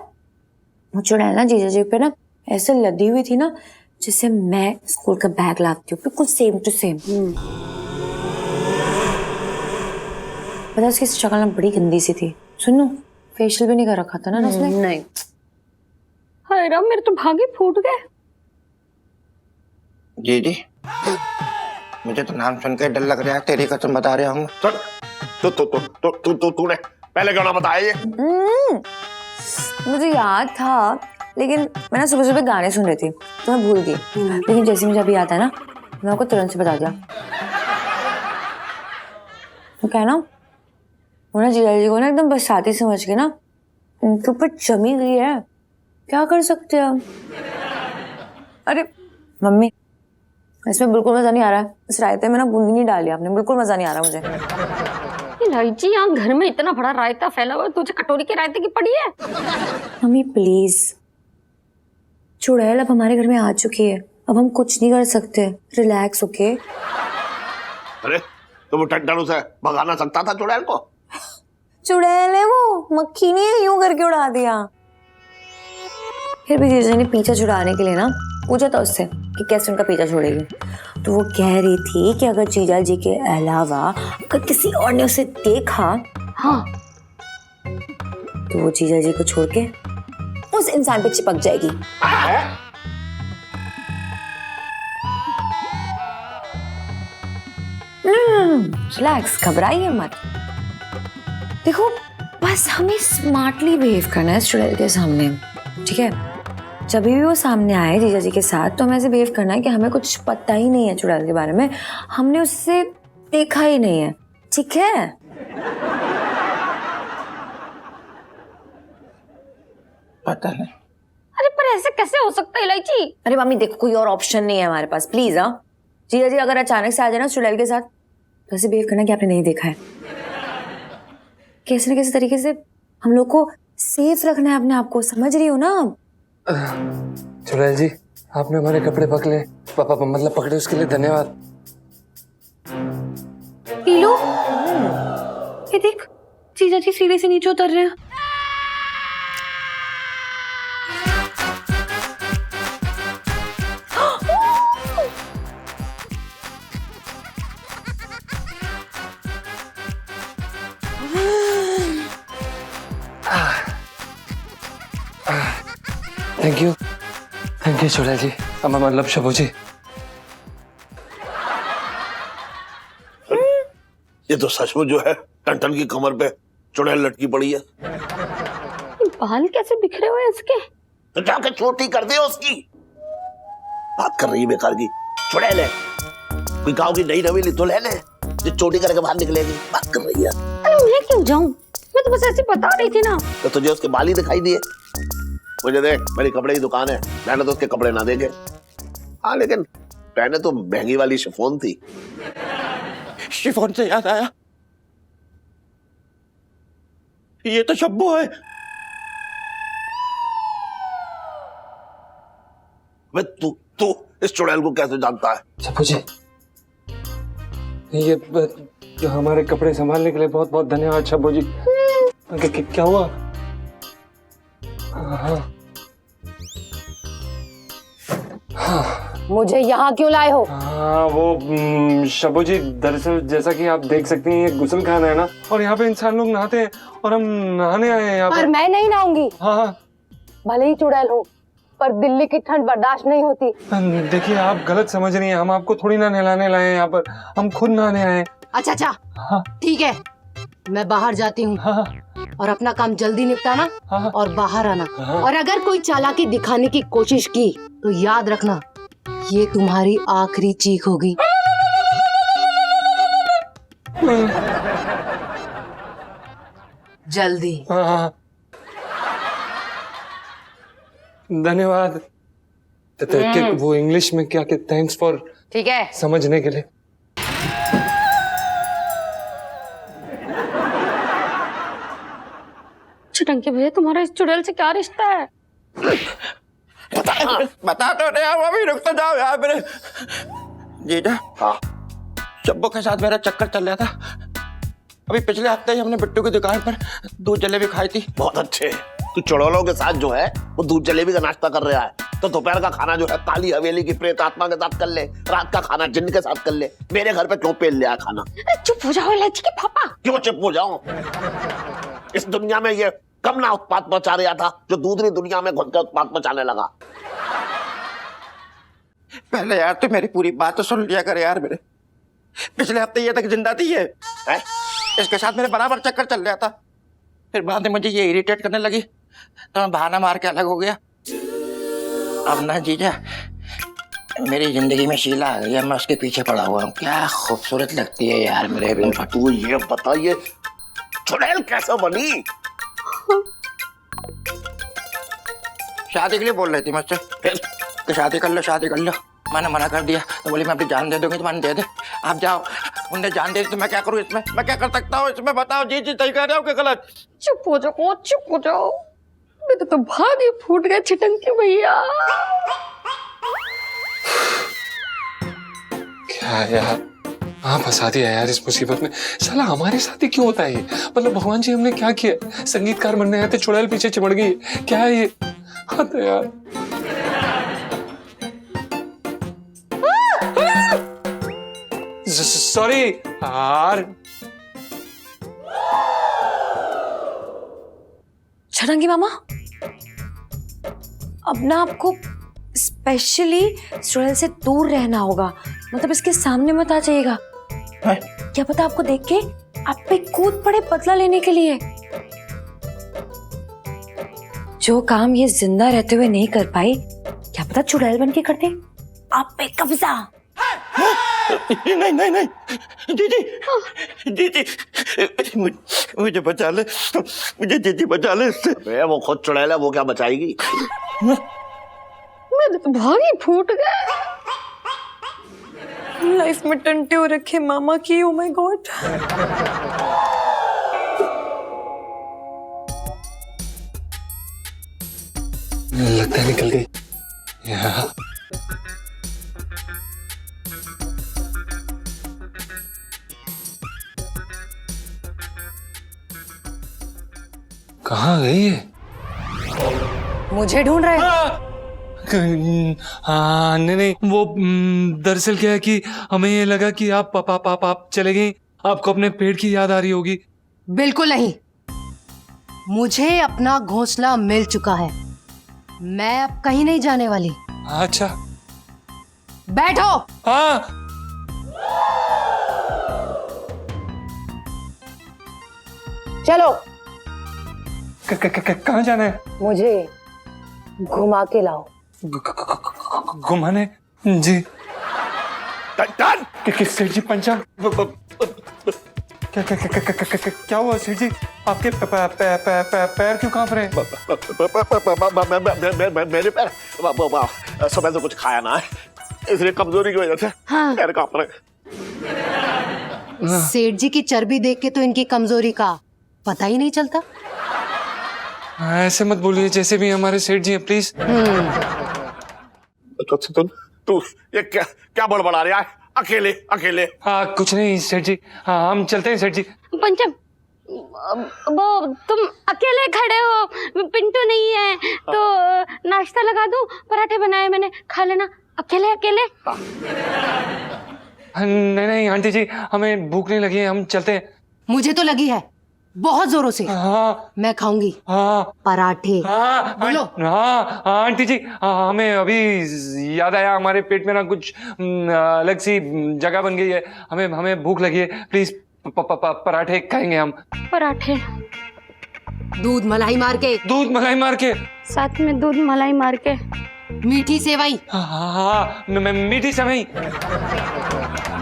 वो चुड़ैल ना जीजा जी पे ना ऐसे लदी हुई थी ना, जैसे मैं स्कूल का बैग लाती हूँ, बिल्कुल सेम टू सेम। पता है उसकी शक्ल ना बड़ी गंदी सी थी। सुनो, फेशियल भी नहीं कर रखा था ना उसने। नहीं। हाय राम, मेरे तो भागे फूट गए। जी जी, मुझे तो नाम सुन के डर लग रहा है, तेरी कसम बता रहा हूँ। तूने पहले क्यों ना बताया ये? मुझे याद था, लेकिन मैं ना सुबह सुबह गाने सुन रही थी तो मैं भूल गई। लेकिन जैसे मुझे अभी याद है ना, मैं आपको तुरंत से बता दिया। वो क्या ना, वो ना जीजा जी को ना एकदम बरसाती समझ के ना उनके ऊपर जमी गई है। क्या कर सकते हैं हम? अरे मम्मी, इसमें बिल्कुल मजा नहीं आ रहा है। इस रायते में ना बूंदी नहीं डाली आपने, बिल्कुल मजा नहीं आ रहा मुझे। लाइची, यहाँ घर में इतना बड़ा रायता फैला हुआ है, तुझे कटोरी के रायते की पड़ी है? मम्मी प्लीज, चुड़ैल अब हमारे घर में आ चुकी है, अब हम कुछ नहीं कर सकते। Relax, okay? अरे तुम टंटन उसे भगा ना सकता था चुड़ैल को? चुड़ैल है वो, मक्खी नहीं है, यूं करके उड़ा दिया। फिर भी जीजा ने पीछा छुड़ाने के लिए ना पूछा था उससे कि कैसे उनका पीछा छोड़ेगी, तो वो कह रही थी कि अगर जीजा जी के अलावा अगर किसी और ने उसे देखा, हाँ, तो वो जीजा जी को छोड़ के उस इंसान पे चिपक जाएगी। रिलैक्स, घबराइए मत। देखो बस हमें स्मार्टली बिहेव करना है चुड़ैल के सामने, ठीक है? जब भी वो सामने आए जीजा जी के साथ तो हमें ऐसे बिहेव करना है कि हमें कुछ पता ही नहीं है चुड़ैल के बारे में, हमने उससे देखा ही नहीं है, ठीक है? पता नहीं। अरे पर ऐसे कैसे हो सकता है इलायची? अरे मम्मी देखो, कोई और ऑप्शन नहीं है हमारे पास, प्लीज। हाँ जीजा जी अगर अचानक से आ जाए ना चुड़ैल के साथ, तो ऐसे बिहेव करना कि आपने नहीं देखा है। कैसे न कैसे तरीके से हम लोग को सेफ रखना है अपने आप को, समझ रही हो ना? चुड़ैल जी, आपने हमारे कपड़े पकड़े, पापा मतलब पकड़े, उसके लिए धन्यवाद। P low. ये देख, जीजा जी सीढ़ी से नीचे उतर रहे हैं। थैंक यू चुड़ैल जी, अम्मा मतलब शबू जी। ये तो सचमुच जो है टन की कमर पे चुड़ैल लटकी पड़ी है। बाल कैसे बिखरे हुए इसके? तो जाके छोटी कर दे उसकी। बात कर रही है बेकार की, चुड़ैल है, कोई गांव की नई नवीली दुल्हन है जो चोटी करके बाहर निकलेगी। बात कर रही है। अरे मैं क्यों जाऊं, मैं तो बस ऐसे बता रही थी ना। तो तुझे उसके बाल ही दिखाई दिए? मुझे देख, मेरी कपड़े की दुकान है, मैंने तो उसके कपड़े ना देखे। हाँ लेकिन पहने तो महंगी वाली शिफॉन थी। शिफॉन से याद आया, ये तो शब्बू है। तू इस चुड़ैल को कैसे जानता है? शबू जी, ये जो हमारे कपड़े संभालने के लिए बहुत बहुत धन्यवाद शबू जी। क्या हुआ? मुझे यहाँ क्यों लाए हो? हाँ वो शबू जी, दरअसल जैसा कि आप देख सकती हैं ये गुसल खाना है ना, और यहाँ पे इंसान लोग नहाते हैं और हम नहाने आए हैं यहाँ पर पर। मैं नहीं नहाऊंगी। हाँ भले ही चुड़ैल हूँ, पर दिल्ली की ठंड बर्दाश्त नहीं होती। देखिए आप गलत समझ रही हैं, हम आपको थोड़ी ना नहलाने लाए हैं यहाँ पर, हम खुद नहाने आए हैं। अच्छा हाँ। ठीक है, मैं बाहर जाती हूँ। हाँ। और अपना काम जल्दी निपटाना। हाँ। और बाहर आना। हाँ। और अगर कोई चालाकी दिखाने की कोशिश की तो याद रखना, ये तुम्हारी आखिरी चीख होगी। जल्दी। हाँ। धन्यवाद। वो इंग्लिश में क्या कहते, थैंक्स फॉर, ठीक है, समझने के लिए। छटंकी भैया, तुम्हारा इस चुड़ैल से क्या रिश्ता है? बता तो रहे हो, अभी रुक तो जाओ यार मेरे। जीजा, हाँ शब्बू के साथ मेरा चक्कर चल रहा था। अभी पिछले हफ्ते ही हमने बिट्टू की दुकान पर दूध जलेबी खाई थी। बहुत अच्छे। तू चुड़ैलों के साथ जो है वो दूध जलेबी का नाश्ता कर रहा है, तो दोपहर का खाना जो है काली हवेली की प्रेत आत्मा के साथ कर ले, रात का खाना जिन्न के साथ कर ले। मेरे घर पे क्यों पेल लिया खाना? चुप हो जाओ इलायची के पापा। क्यों चुप हो जाऊं? इस दुनिया में ये कम ना उत्पात मचा रहा था जो दूसरी दुनिया में घुस कर उत्पात मचाने लगा। पहले यार तू मेरी पूरी बात तो सुन लिया कर यार। मेरे पिछले हफ्ते ये तक जिंदा थी ये है? इसके साथ मेरे बराबर चक्कर चल रहा था। फिर बाद में मुझे ये इरिटेट करने लगी तो मैं बहाना मार के अलग हो गया। अब ना जीजा, मेरी जिंदगी में शीला आ गई है, मैं उसके पीछे पड़ा हुआ हूँ। क्या खूबसूरत लगती है यार मेरे बिन। तू ये बता, ये चुड़ैल कैसे बनी? शादी के लिए बोल रही थी मुझसे कि शादी कर लो शादी कर लो। मैंने मना कर दिया तो बोली मैं अपनी जान दे दूंगी तो मैंने दे दे। आप जाओ। उनने जान दे दी तो मैं क्या करूँ इसमें? मैं क्या कर सकता हूँ इसमें? बताओ। जी जी सही कह रहे हो कि गलत? चुप हो जाओ, चुप हो जाओ। मेरे तो भाग ही फूट गए छटंकी भैया। क्या यार, हाँ फंसा दिया यार इस मुसीबत में। साला हमारे साथ ही क्यों होता है ये? मतलब भगवान जी हमने क्या किया? संगीतकार बनने आए थे, चुड़ैल पीछे चिमड़ गई। क्या है ये? हाँ तो यार सॉरी यार। छरंगी मामा, अब ना आपको स्पेशली चुड़ैल से दूर रहना होगा, मतलब इसके सामने मत आ जाइएगा। क्या पता आपको देख के आप पे कूद पड़े बदला लेने के लिए। जो काम ये जिंदा रहते हुए नहीं कर पाई, क्या पता चुड़ैल बन के करते आप पे कब्जा। नहीं नहीं नहीं दीदी मुझे बचा ले, मुझे दीदी बचा ले इससे। बे वो खुद चुड़ैल है, वो क्या बचाएगी? मेरे तो भागी फूट गए। लाइफ में टंटे हो रखे मामा की। Oh my God. लगता है निकल गई। यार कहाँ गई है? मुझे ढूंढ रहे हैं? हाँ नहीं नहीं, वो दरअसल क्या है कि हमें ये लगा कि आप चले गई, आपको अपने पेट की याद आ रही होगी। बिल्कुल नहीं, मुझे अपना घोंसला मिल चुका है, मैं अब कहीं नहीं जाने वाली। अच्छा बैठो। हाँ चलो। कहाँ जाना है? मुझे घुमा के लाओ। घुमाने? जी टन सेठ जी पंचा क्या हुआ सेठ जी? आपके पैर क्यों कांप रहे हैं? मेरे पैर सुबह से कुछ खाया ना है, इसलिए कमजोरी की वजह से पैर कांप रहे। सेठ जी की चर्बी देख के तो इनकी कमजोरी का पता ही नहीं चलता। ऐसे मत बोलिए, जैसे भी हमारे सेठ जी हैं, प्लीज। तू ये क्या बड़बड़ा रहा है? अकेले अकेले? हाँ कुछ नहीं सेठ जी, हाँ हम चलते हैं सेठ जी। पंचम, वो तुम अकेले खड़े हो, पिंटू नहीं है तो नाश्ता लगा दूं? पराठे बनाए मैंने, खा लेना। अकेले अकेले? नहीं नहीं आंटी जी, हमें भूख नहीं लगी है, हम चलते हैं। मुझे तो लगी है बहुत जोरों से। हाँ मैं खाऊंगी। हाँ पराठे। हाँ बोलो। हाँ आंटी जी, हमें अभी याद आया, हमारे पेट में ना कुछ अलग सी जगह बन गई है, हमें भूख लगी है, प्लीज पराठे खाएंगे हम। पराठे? दूध मलाई मार के। दूध मलाई मार के? साथ में दूध मलाई मार के। मीठी सेवई। हाँ मीठी सेवई।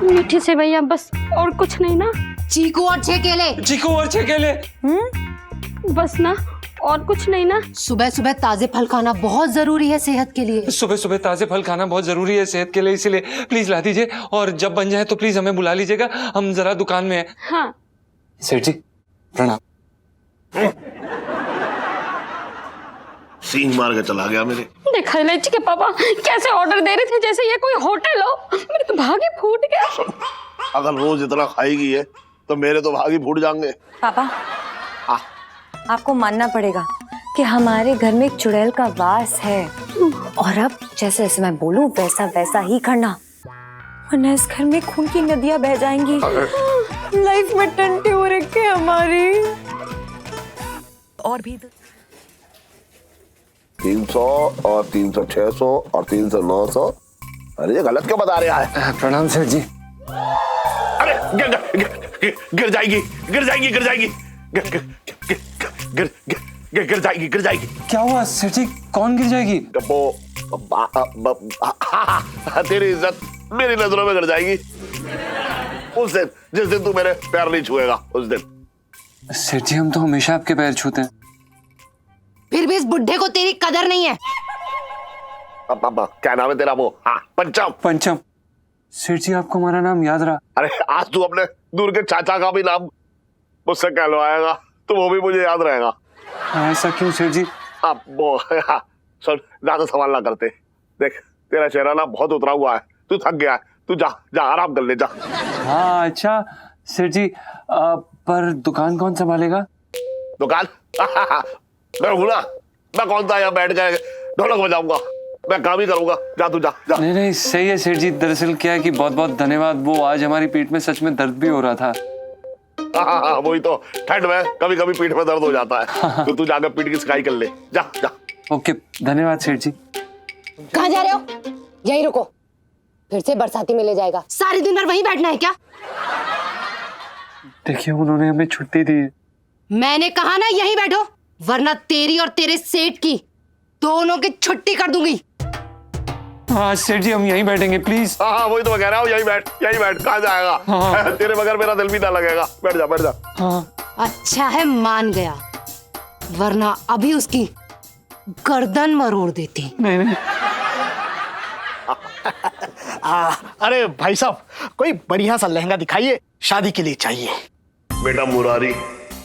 मीठी सेवैया बस, और कुछ नहीं ना? चीकू और 6 केले। चीकू और 6 केले? बस ना, और कुछ नहीं ना? सुबह सुबह ताजे फल खाना बहुत जरूरी है सेहत के लिए। सुबह सुबह ताजे फल खाना बहुत जरूरी है सेहत के लिए, इसीलिए प्लीज ला दीजिए, और जब बन जाए तो प्लीज हमें बुला लीजिएगा, हम जरा दुकान में हैं। हाँ। सेठ जी प्रणाम। सींग मार के चला गया मेरे। देखा इलायची के पापा कैसे ऑर्डर दे रहे थे जैसे ये कोई होटल हो। मेरे तो भागे फूट गया। अगर रोज इतना खाएगी है तो मेरे तो भागी फूट जाएंगे। पापा, आपको मानना पड़ेगा कि हमारे घर में एक चुड़ैल का वास है, और अब जैसे जैसे मैं बोलूं वैसा वैसा ही करना, वरना इस घर में खून की नदियां बह जाएंगी। लाइफ में टंटे हो रखे हमारी। और भी 300 और 300 600 और 300 900। अरे ये गलत क्यों बता रहा है? प्रणाम सेठ जी। अरे गिर जाएगी गिर जाएगी गिर जाएगी गिर जाएगी गिर जाएगी। क्या हुआ सेठ जी, कौन गिर जाएगी? तेरी इज्जत मेरी नजरों में गिर जाएगी उस दिन, जिस दिन तू मेरे पैर नहीं छुएगा उस दिन। सेठ जी हम तो हमेशा आपके पैर छूते हैं। फिर भी इस बुढ़े को तेरी कदर नहीं है। क्या नाम है तेरा? वो हाँ पंचम। पंचम? सेठ जी आपको हमारा नाम याद रहा? अरे आज तू अपने दूर के चाचा का भी नाम मुझसे कहलवाएगा तो वो भी मुझे याद रहेगा। ऐसा क्यों सेठ जी? अब वो सुन, ज्यादा सवाल ना करते। देख तेरा चेहरा ना बहुत उतरा हुआ है, तू थक गया है, तू जा जा आराम कर ले जा। हाँ अच्छा सेठ जी, पर दुकान कौन संभालेगा? दुकान मैं हूं ना, मैं कौन सा यहाँ बैठ गए ढोलक बजाऊंगा, मैं काम ही करूंगा। जा तू जा जा। नहीं नहीं सही है सेठ जी, दरअसल क्या है कि बहुत बहुत धन्यवाद, वो आज हमारी पीठ में सच में दर्द भी हो रहा था। हाँ, वही तो, ठंड में कभी कभी पीठ में दर्द हो जाता है, तो तू जाकर पीठ की सिकाई कर ले, जा जा। ओके धन्यवाद सेठ जी। कहाँ जा रहे हो? यहीं रुको, फिर से बरसाती में ले जाएगा। सारे दिन भर वहीं बैठना है क्या? देखिए उन्होंने हमें छुट्टी दी है। मैंने कहा ना यहीं बैठो, वरना तेरी और तेरे सेठ की दोनों की छुट्टी कर दूंगी। हाँ सेठ जी हम यहीं बैठेंगे प्लीज। हाँ वही तो मैं कह रहा हूँ, यहीं बैठ कहाँ जाएगा? हाँ। तेरे बगैर मेरा दिल भी ना लगेगा, बैठ जा बैठ जा। हाँ। अच्छा है मान गया, वरना अभी उसकी गर्दन मरोड़ देती। नहीं नहीं अरे भाई साहब, कोई बढ़िया सा लहंगा दिखाइए, शादी के लिए चाहिए। बेटा मुरारी,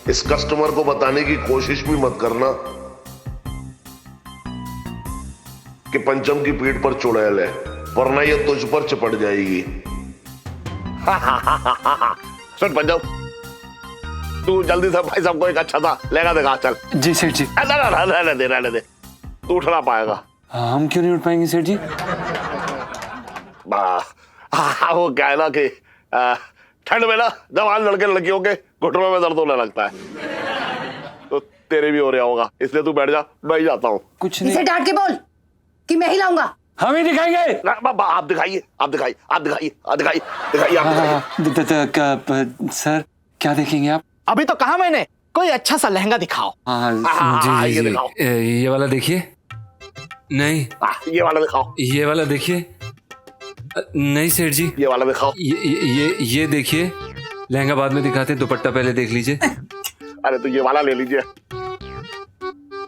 इस कस्टमर को बताने की कोशिश भी मत करना कि पंचम की पीठ पर चुड़ैल है, वरना ये तुझ पर चिपट जाएगी। सुन पंचम, तू जल्दी से भाई साहब को एक अच्छा सा लहंगा दिखा चल। जी सेठ जी। रहने दे, तू उठ ना पाएगा। हम क्यों नहीं उठ पाएंगे सेठ जी? वो क्या है ना कि ठंड में ना जवान लड़के लड़कियों के घुटनों में दर्द होने लगता है, तो तेरे भी हो रहा होगा, इसलिए तू बैठ जा, मैं ही जाता हूँ। कुछ इसे नहीं, डांट के बोल कि मैं ही लाऊंगा। हम ही दिखाएंगे। आप दिखाइए, आप दिखाइए, आप दिखाइए, आप दिखाइए, दिखाइए, आप दिखाइए। सर क्या देखेंगे आप? अभी तो कहा मैंने, कोई अच्छा सा लहंगा दिखाओ। हाँ हाँ, जी ये जी दिखाओ। जी, ये वाला देखिए। नहीं ये वाला दिखाओ, ये वाला देखिए। नहीं सेठ जी, ये वाला दिखाओ। ये देखिए, लहंगा बाद में दिखाते हैं, दुपट्टा पहले देख लीजिए। अरे तो ये वाला ले लीजिए।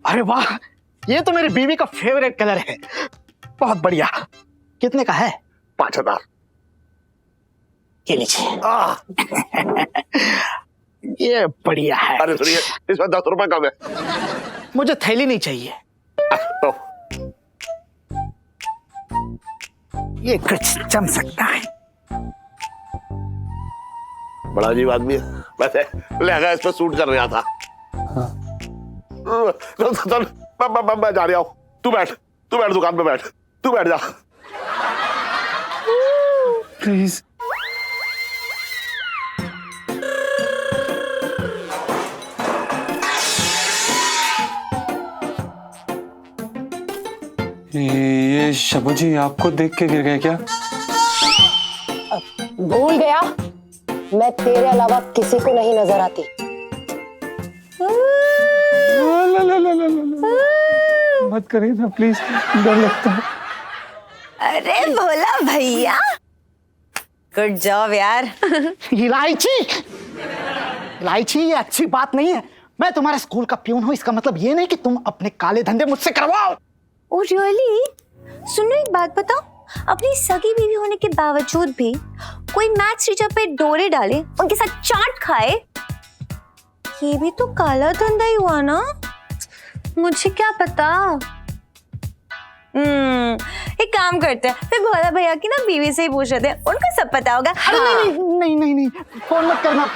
अरे वाह, ये तो मेरी बीवी का फेवरेट कलर है, बहुत बढ़िया। कितने का है? 5000। ये लीजिए। ये बढ़िया है। अरे सुनिए, इसमें 10 रुपए कम है। मुझे थैली नहीं चाहिए। तो ये कुछ जम सकता है। बड़ा अजीब आदमी है, वैसे लहंगा इस पे सूट कर रहा था। मैं जा रहा हूँ, तू बैठ दुकान पे बैठ, तू बैठ जा। प्लीज। ये शबू जी आपको देख के गिर गए क्या? भूल गया, मैं तेरे अलावा किसी को नहीं नजर आती। मत करिए ना प्लीज, डर लगता है। अरे भोला भैया, गुड जॉब यार। इलायची, इलायची ये अच्छी बात नहीं है। मैं तुम्हारे स्कूल का प्यून हूँ, इसका मतलब ये नहीं कि तुम अपने काले धंधे मुझसे करवाओ। Oh really? सुनो एक बात बताओ, अपनी सगी बीवी होने के बावजूद भी कोई मैथ्स टीचर पे डोरे डाले, उनके साथ चाट खाए, ये भी तो काला धंधा ही हुआ ना? मुझे क्या पता। एक काम करते हैं, फिर भोला भैया की ना बीवी से ही पूछ रहे थे, उनको सब पता होगा। अरे हाँ। नहीं, फोन मत करना।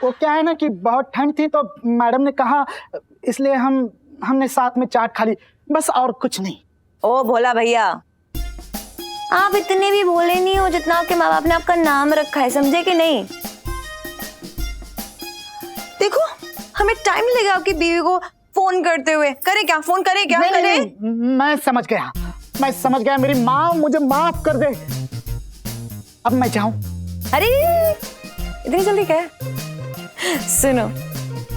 वो क्या है ना कि बहुत ठंड थी तो मैडम ने कहा, इसलिए हमने साथ में चाट खा ली, बस, और कुछ नहीं। ओ भोला भैया, आप इतने भी भोले नहीं हो जितना आपके माँ बाप ने आपका नाम रखा है, समझे कि नहीं? देखो हमें टाइम लगेगा आपकी बीवी को फोन करते हुए। करे क्या, फोन करे क्या? नहीं, करे? नहीं, मैं समझ गया। मेरी माँ मुझे माफ कर दे। अब मैं जाऊं? अरे इतनी जल्दी क्या है? सुनो,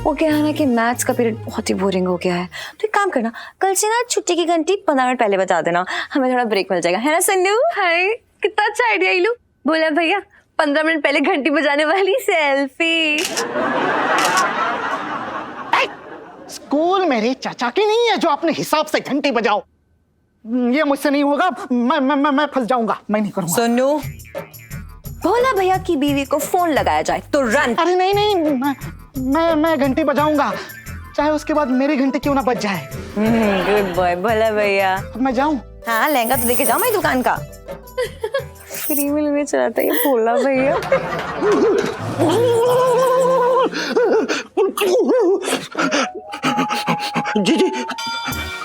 वो क्या है ना कि मैथ्स का पीरियड बहुत ही बोरिंग हो गया है, तो एक काम करना, कल से ना छुट्टी की घंटी 15 मिनट पहले बता देना, हमें थोड़ा ब्रेक मिल जाएगा, है ना सन्नू? हाय कितना अच्छा आइडिया इलू। बोला भैया 15 मिनट पहले घंटी बजाने वाली सेल्फी। स्कूल मेरे चाचा की नहीं है जो अपने हिसाब से घंटी बजाओ। ये मुझसे नहीं होगा, मैं फंस जाऊंगा, मैं नहीं करूंगा। सुनो, भोला भैया की बीवी को फोन लगाया जाए तो रन। अरे नहीं, मैं घंटी बजाऊंगा, चाहे उसके बाद मेरी घंटी क्यों ना बज जाए। गुड बॉय भोला भैया। अब मैं जाऊं? हाँ लहंगा तो देके जाओ मेरी दुकान का। फ्री में लेने चला था ये भोला भैया। जी जी,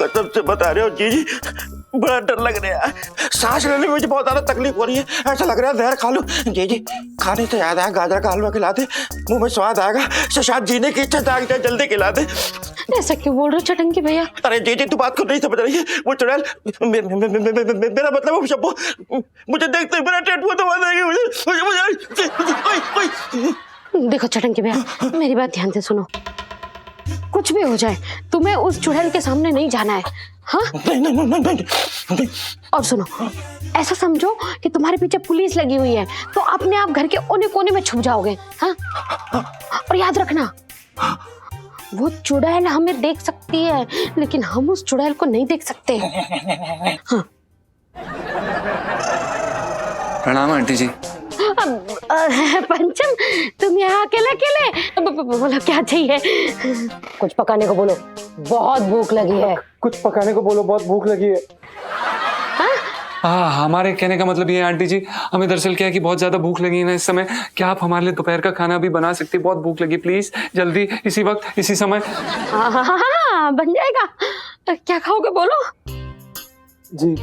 कसम से बता रहे हो जी जी, बड़ा डर लग रहा है। सांस लेने में मुझे बहुत ज्यादा तकलीफ हो रही है। ऐसा लग रहा है जहर खा लूं। जी जी, खाने से याद आया, गाजर का हलवा खिला दे, मुंह में स्वाद आएगा, शायद जीने की इच्छा जाग जाए, जल्दी खिला दे। ऐसा क्यों बोल रहे हो चटंकी भैया? अरे जी जी, तू बात को नहीं समझ रही है। वो चुड़ैल मेरा मतलब वो शब्बो मुझे देखते ही मेरा टेट दबा देगी मुझे। देखो चटंकी भैया, मेरी बात ध्यान से सुनो। कुछ भी हो जाए, तुम्हें उस चुड़ैल के सामने नहीं जाना है। हाँ? नहीं। और सुनो, ऐसा समझो कि तुम्हारे पीछे पुलिस लगी हुई है, तो अपने आप घर के कोने कोने में छुप जाओगे। हाँ? और याद रखना, वो चुड़ैल हमें देख सकती है, लेकिन हम उस चुड़ैल को नहीं देख सकते। हाँ। प्रणाम आंटी जी। पंचम, तुम यहाँ अकेले अकेले बोलो क्या चाहिए? कुछ पकाने को बोलो, बहुत भूख लगी है। कुछ पकाने को बोलो, बहुत भूख लगी है। हाँ, हमारे कहने का मतलब ये है आंटी जी, हमें दरअसल क्या है कि बहुत ज्यादा भूख लगी है ना इस समय। क्या आप हमारे लिए दोपहर का खाना भी बना सकती? बहुत भूख लगी, प्लीज जल्दी, इसी वक्त, इसी समय। हाँ, बन जाएगा। क्या खाओगे बोलो? जी।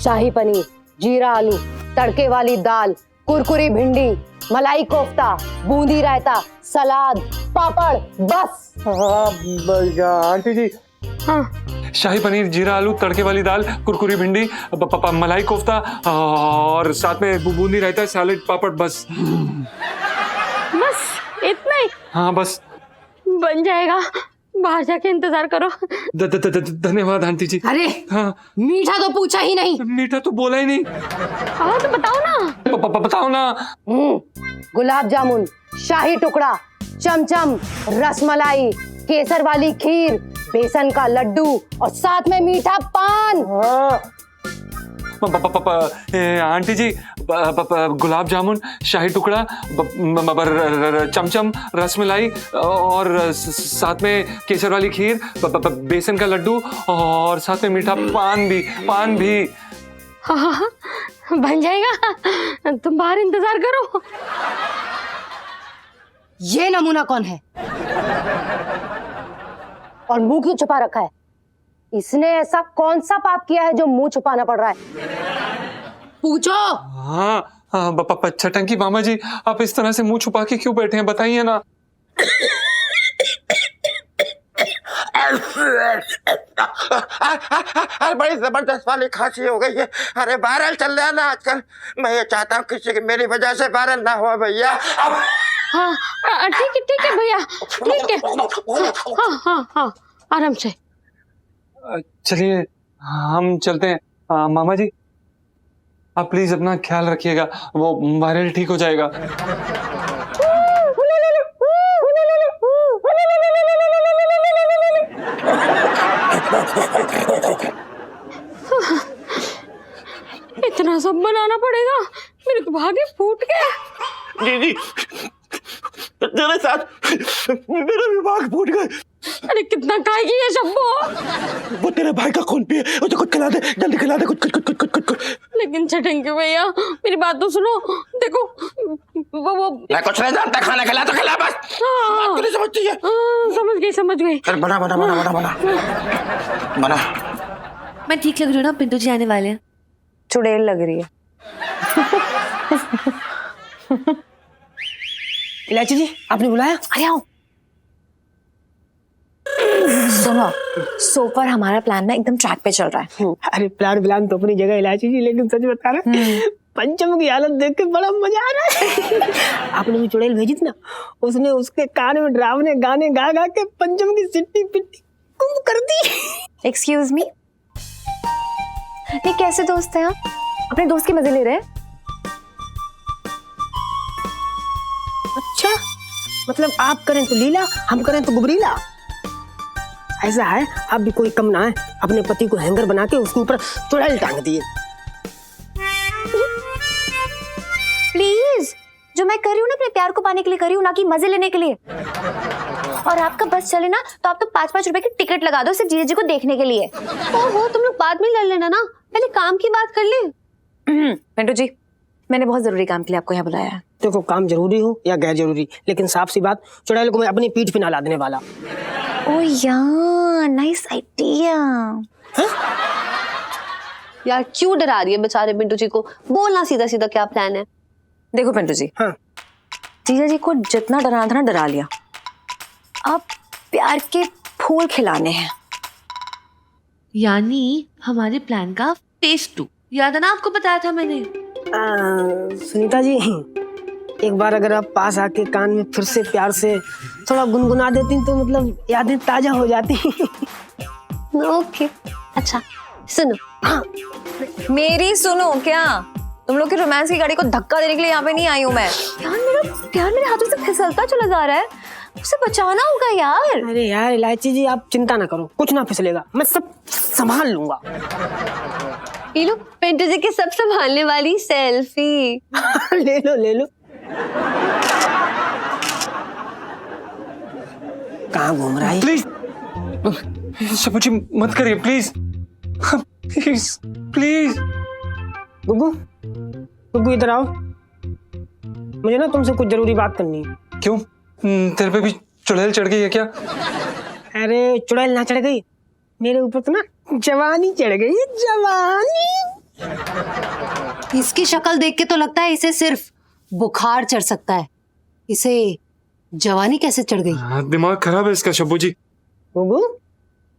शाही पनीर, जीरा आलू, तड़के वाली दाल, कुरकुरी भिंडी, मलाई कोफ्ता, बूंदी रायता, सलाद, पापड़, बस। हाँ आंटी जी। हाँ। शाही पनीर, जीरा आलू, तड़के वाली दाल, कुरकुरी भिंडी, मलाई कोफ्ता और साथ में बूंदी रायता, सैलेड, पापड़, बस। बस इतना ही? हाँ बस। बन जाएगा, बाहर जाके इंतजार करो। धन्यवाद आंटी जी। अरे हाँ, मीठा तो पूछा ही नहीं। मीठा तो बोला ही नहीं। हाँ तो बताओ ना। बताओ ना। गुलाब जामुन, शाही टुकड़ा, चमचम, रसमलाई, केसर वाली खीर, बेसन का लड्डू और साथ में मीठा पान। आंटी जी, गुलाब जामुन, शाही टुकड़ा, चमचम, रसमलाई और साथ में केसर वाली खीर, बेसन का लड्डू और साथ में मीठा पान भी। हाँ, बन जाएगा, तुम बाहर इंतजार करो। ये नमूना कौन है और मुंह क्यों छुपा रखा है? इसने ऐसा कौन सा पाप किया है जो मुंह छुपाना पड़ रहा है? पूछो। हाँ, चटंकी मामा जी, आप इस तरह से मुंह छुपा के क्यों बैठे हैं, बताइए ना। अरे बड़ी जबरदस्त वाली खांसी हो गई है। अरे वायरल चल रहा है ना आजकल। मैं ये चाहता हूँ किसी की मेरी वजह से वायरल ना हो भैया। हाँ, ठीक है भैया, ठीक है। हाँ, आराम से। चलिए हम चलते हैं। मामा जी, आप प्लीज अपना ख्याल रखिएगा, वो वायरल ठीक हो जाएगा। इतना सब बनाना पड़ेगा, मेरे तो भागे फूट गए। जी जी, तेरे साथ मेरा भी भाग फूट गए। अरे कितना खाएगी ये शब्बो? वो तेरे भाई का खून पिए, उसे कुछ खिला दे, जल्दी खिला दे, कुछ। लेकिन चटंकी भैया, मेरी बात तो सुनो। देखो वो मैं कुछ नहीं जानता, खाना खिला तो खिला बस। हाँ, नहीं समझती है। समझ गई। चल बना। मैं ठीक लग रही हूँ ना? पिंटू जी आने वाले हैं। चुड़ैल लग रही है। इलायची जी, आपने बुलाया? अरे आओ। सुनो, सो फar हमारा प्लान ना एकदम ट्रैक पे चल रहा है। अरे प्लान तो अपनी जगह इलायची जी, लेकिन सच बता रहा पंचम की हालत देख के बड़ा मजा आ रहा है। आपने भी चुड़ैल भेजी थी ना, उसने उसके कान में डरावने गाने गा के पंचम की सिट्टी पिट्टी गुम कर दी। एक्सक्यूज मी, ये कैसे दोस्त है? आप अपने दोस्त के मजे ले रहे हैं? अच्छा, मतलब आप करें तो लीला, हम करें तो गुबरीला। ऐसा है, आप भी कोई कम ना है, अपने पति को हैंगर बना के उसके ऊपर चुड़ैल टांग दिए। प्लीज, जो मैं कर रही हूँ ना अपने प्यार को पाने के लिए कर रही हूँ, ना कि मजे लेने के लिए। और आपका बस चले ना तो आप तो 5-5 रुपए की टिकट लगा दो सिर्फ जीजा जी को देखने के लिए। ओहो, तुम लोग बाद में लड़ लेना ना, पहले काम की बात कर ले। पिंटू जी, मैंने बहुत जरूरी काम के लिए आपको यहाँ बुलाया है। देखो, काम जरूरी हो या गैर जरूरी, लेकिन साफ सी बात, चुड़ैल को मैं अपनी पीठ पे ना ला देने वाला। ओ यार, नाइस आइडिया। यार क्यों डरा रही है बेचारे पिंटू जी को? बोलना सीधा सीधा क्या प्लान है? देखो पिंटू जी, हाँ, जीजा जी को जितना डराना था ना डरा लिया। अब प्यार के फूल खिलाने हैं। यानी हमारे प्लान का फेज 2, याद है ना आपको बताया था मैंने। सुनीता जी, एक बार अगर आप पास आके कान में फिर से प्यार से थोड़ा गुनगुना देती तो मतलब यादें ताजा हो जाती। ओके, अच्छा सुनो। मेरी सुनो, क्या तुम लोग की रोमांस की गाड़ी को धक्का देने के लिए यहाँ पे नहीं आई हूँ मैं। प्यार मेरे हाथों से फिसलता चला जा रहा है, उसे बचाना होगा यार। अरे यार इलायची जी, आप चिंता ना करो, कुछ ना फिसलेगा, मैं सब संभाल लूंगा। ये लो पिंटू जी के सब संभालने वाली सेल्फी। ले लो ले लो। कहाँ घूम रहा है? प्लीज शबू जी मत करिए, प्लीज प्लीज प्लीज। गुग्गू, गुग्गू इधर आओ, मुझे ना तुमसे कुछ जरूरी बात करनी है। क्यों, तेरे पे भी चुड़ैल चढ़ गई है क्या? अरे चुड़ैल ना चढ़ गई, मेरे ऊपर तो ना जवानी चढ़ गई, जवानी। इसकी शक्ल देख के तो लगता है इसे सिर्फ बुखार चढ़ सकता है, इसे जवानी कैसे चढ़ गई? हाँ, दिमाग खराब है इसका शब्बू जी। गुग्गू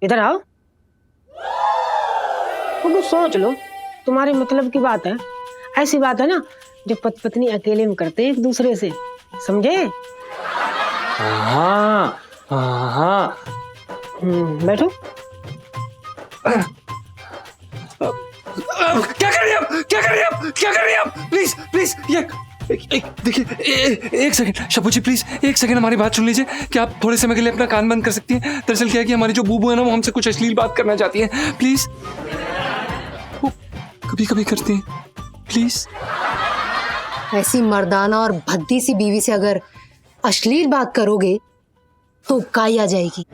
इधर आओ। गुग्गू सोच लो, तुम्हारे मतलब की बात है, ऐसी बात है ना जो पति पत्नी अकेले में करते हैं एक दूसरे से, समझे? हाँ हाँ। बैठो। क्या कर रही है आप? क्या कर रही है आप? क्या कर रही है आप? प्लीज प्लीज, ये देखिए, एक सेकंड शब्बू जी, प्लीज एक सेकंड हमारी बात सुन लीजिए। क्या आप थोड़े समय के लिए अपना कान बंद कर सकती हैं? दरअसल क्या है कि हमारी जो बूबू है ना, वो हमसे कुछ अश्लील बात करना चाहती है। प्लीज, वो कभी कभी करती हैं, प्लीज। ऐसी मर्दाना और भद्दी सी बीवी से अगर अश्लील बात करोगे तो काई आ जाएगी।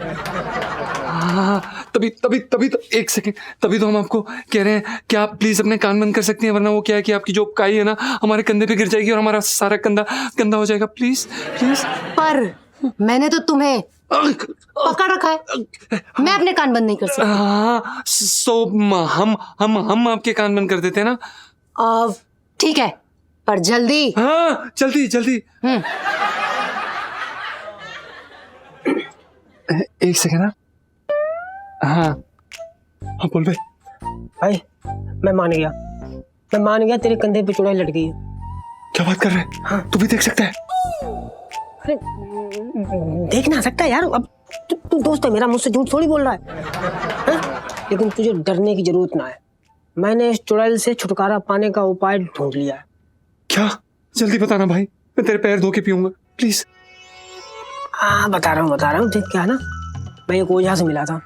हाँ, तभी तभी तभी तो एक सेकंड, तभी तो हम आपको कह रहे हैं कि आप प्लीज अपने कान बंद कर सकती हैं, वरना वो क्या है कि आपकी जो काई है ना हमारे कंधे पे गिर जाएगी और हमारा सारा कंधा गंदा हो जाएगा। Please please. पर मैंने तो तुम्हें पकड़ रखा है, मैं अपने कान बंद नहीं कर सकती। हाँ, सो हम आपके कान बंद कर देते हैं ना। ठीक है, पर जल्दी। हाँ जल्दी जल्दी। एक सेकंड। हाँ हाँ हाँ, बोल भाई मैं मान गया, तेरे कंधे पे चुड़ैल लट गई है। क्या बात कर रहे हैं? हाँ, तू भी देख सकता है? अरे देख ना सकता है यार, अब तू दोस्त है मेरा, मुझसे झूठ थोड़ी बोल रहा है, हाँ? लेकिन तुझे डरने की जरूरत ना है, मैंने इस चुड़ैल से छुटकारा पाने का उपाय ढूंढ लिया है। क्या? जल्दी बताना भाई, मैं तेरे पैर धो के पीऊंगा, प्लीज। हाँ बता रहा हूँ। देख, क्या है ना, मैं एक ओझा से मिला था।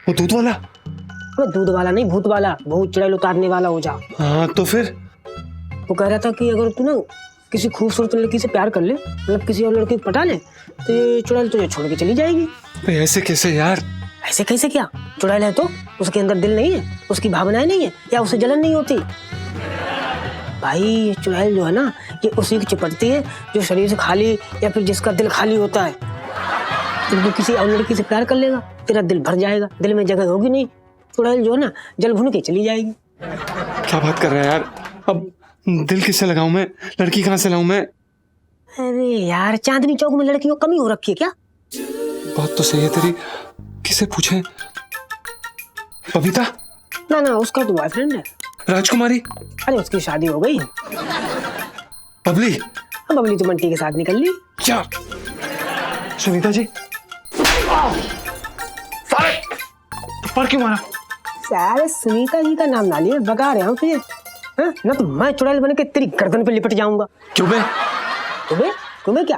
वो दूध वाला? अबे दूध वाला नहीं, भूत वाला, बहुत चुड़ैल उतारने वाला ओझा। हाँ तो फिर? वो कह रहा था कि अगर तू ना किसी खूबसूरत लड़की से प्यार कर ले, मतलब किसी और लड़की को पटा ले, तो ये चुड़ैल तुझे छोड़ के चली जाएगी। ऐसे कैसे यार? ऐसे कैसे क्या? चुड़ैल है तो उसके अंदर दिल नहीं है, उसकी भावनाएं नहीं है, या उसे जलन नहीं होती? भाई ये चुड़ैल जो है ना, ये उसी की चिपटती है जो शरीर से खाली या फिर जिसका दिल खाली होता है। जब तू किसी और लड़की से प्यार कर लेगा, तेरा दिल भर जाएगा, दिल में जगह होगी नहीं, चुड़ैल जो है ना जल भुन के चली जाएगी। क्या बात कर रहा है यार? अब दिल किससे लगाऊं मैं? लड़की कहाँ से लाऊं मैं? अरे यार, चांदनी चौक में लड़कियों की कमी हो रखी है क्या? बात तो सही है तेरी, किसे पूछे? बबीता? ना उसका तो बॉयफ्रेंड है। राजकुमारी? अरे उसकी शादी हो गई। बबली? बबली तो बंटी के साथ निकल ली। क्या? सुनीता जी? सारे पर क्यों मारा? सारे सुनीता जी का नाम ना लिया, बता रहा हूँ तुझे, हाँ? ना तो मैं चुड़ैल बन के तेरी गर्दन पे लिपट जाऊंगा। क्यों बे? तुम्हें क्या?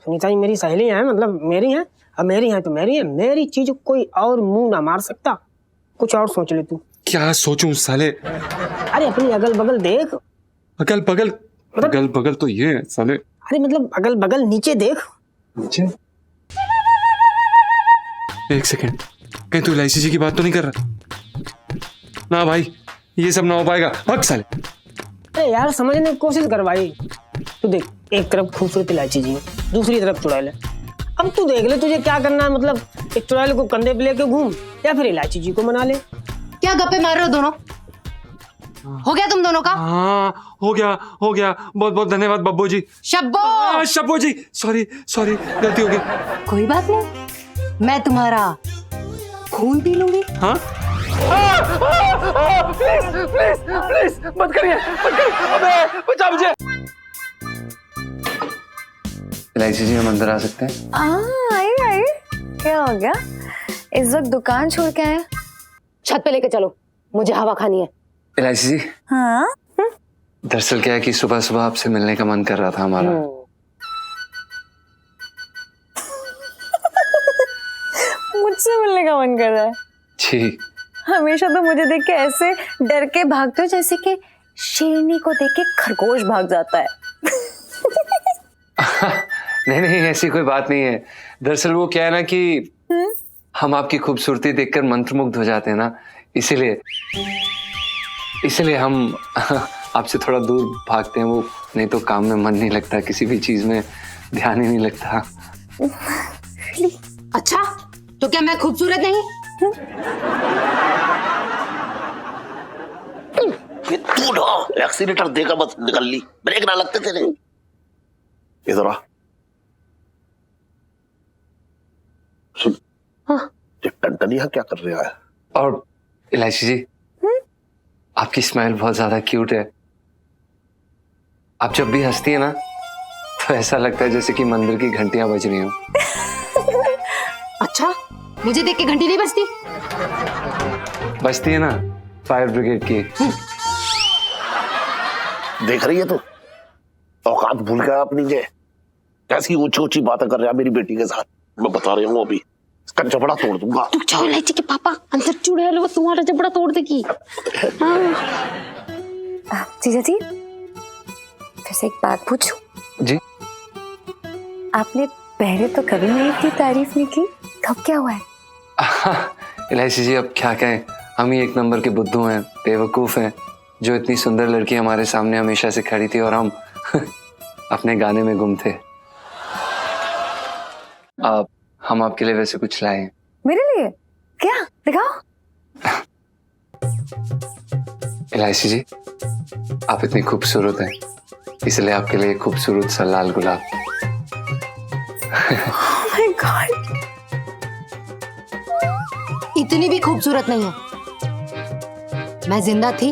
सुनीता जी मेरी सहेली है, मतलब मेरी है, अब मेरी है तो मेरी है, मेरी चीज कोई और मुंह ना मार सकता। कुछ और सोच ले तू। क्या सोचूं साले? अरे अपनी अगल बगल देख। अगल बगल तो ये है साले। अरे मतलब अगल बगल नीचे देख। नीचे? एक सेकंड, कहीं तू इलायची जी की बात तो नहीं कर रहा ना? भाई ये सब ना हो पाएगा, हक साले। अरे यार समझने की कोशिश कर भाई। तू देख, एक तरफ खूबसूरत इलायची जी, दूसरी तरफ चुड़ैल है। अब तू देख ले तुझे क्या करना है, मतलब एक चुड़ैल को कंधे पे लेके घूम या फिर इलायची जी को मना ले। क्या गप्पे मार रहे हो दोनों? हो गया तुम दोनों का? हाँ हो गया बहुत बहुत धन्यवाद बब्बू जी। शब्बो शब्बू जी सॉरी गलती हो गई। कोई बात नहीं, मैं तुम्हारा खून पी लूंगी। हाँ प्लीज मत करिए अबे बचा मुझे। इलायची जी हम अंदर आ सकते हैं? आइए क्या हो गया? इस वक्त दुकान छोड़ के आए? छत पे लेके चलो, मुझे हवा खानी है। इलायची जी हाँ दरअसल क्या है कि सुबह सुबह आपसे मिलने का मन कर रहा था हमारा। मुझसे मिलने का मन कर रहा है? जी हमेशा तो मुझे देख के ऐसे डर के भागते हो जैसे कि शेरनी को देख के खरगोश भाग जाता है। नहीं ऐसी कोई बात नहीं है। दरअसल वो क्या है ना कि हम आपकी खूबसूरती देखकर मंत्रमुग्ध हो जाते हैं ना, इसीलिए हम आपसे थोड़ा दूर भागते हैं। वो नहीं तो काम में मन नहीं लगता, किसी भी चीज में ध्यान ही नहीं लगता। अच्छा तो क्या मैं खूबसूरत नहीं? तू ना एक्सीलेटर देगा बस निकल ली, ब्रेक ना लगते तेरे। इधर आ। सुन, ये टंटनिया क्या कर रहा है? और इलायची जी आपकी स्माइल बहुत ज्यादा क्यूट है। आप जब भी हंसती है ना तो ऐसा लगता है जैसे कि मंदिर की घंटियां बज रही हो। अच्छा मुझे देख के घंटी नहीं बजती? बजती है ना, फायर ब्रिगेड की। देख रही है तू? औकात भूल गया अपनी जे। कैसी ऊंची ऊंची बातें कर रहा है मेरी बेटी के साथ। मैं बता रही हूँ अभी इसका जबड़ा तोड़ दूंगा। तू जाओ इलायची के पापा, अंदर चुड़ैल वो तुम्हारा जबड़ा तोड़ देगी। जीजा जी वैसे एक बात पूछूं? जी आपने पहले तो कभी मेरी इतनी तारीफ नहीं की, कब क्या हुआ है? इलायची जी अब क्या कहें, हम ही एक नंबर के बुद्धू हैं, बेवकूफ हैं, जो इतनी सुंदर लड़की हमारे सामने हमेशा से खड़ी थी और हम अपने गाने में गुम थे। अब हम आपके लिए वैसे कुछ लाए हैं। मेरे लिए? क्या? दिखाओ। इलायची जी आप इतनी खूबसूरत हैं, इसलिए आपके लिए खूबसूरत सा लाल गुलाब। Oh my God! इतनी भी खूबसूरत नहीं है। मैं जिंदा थी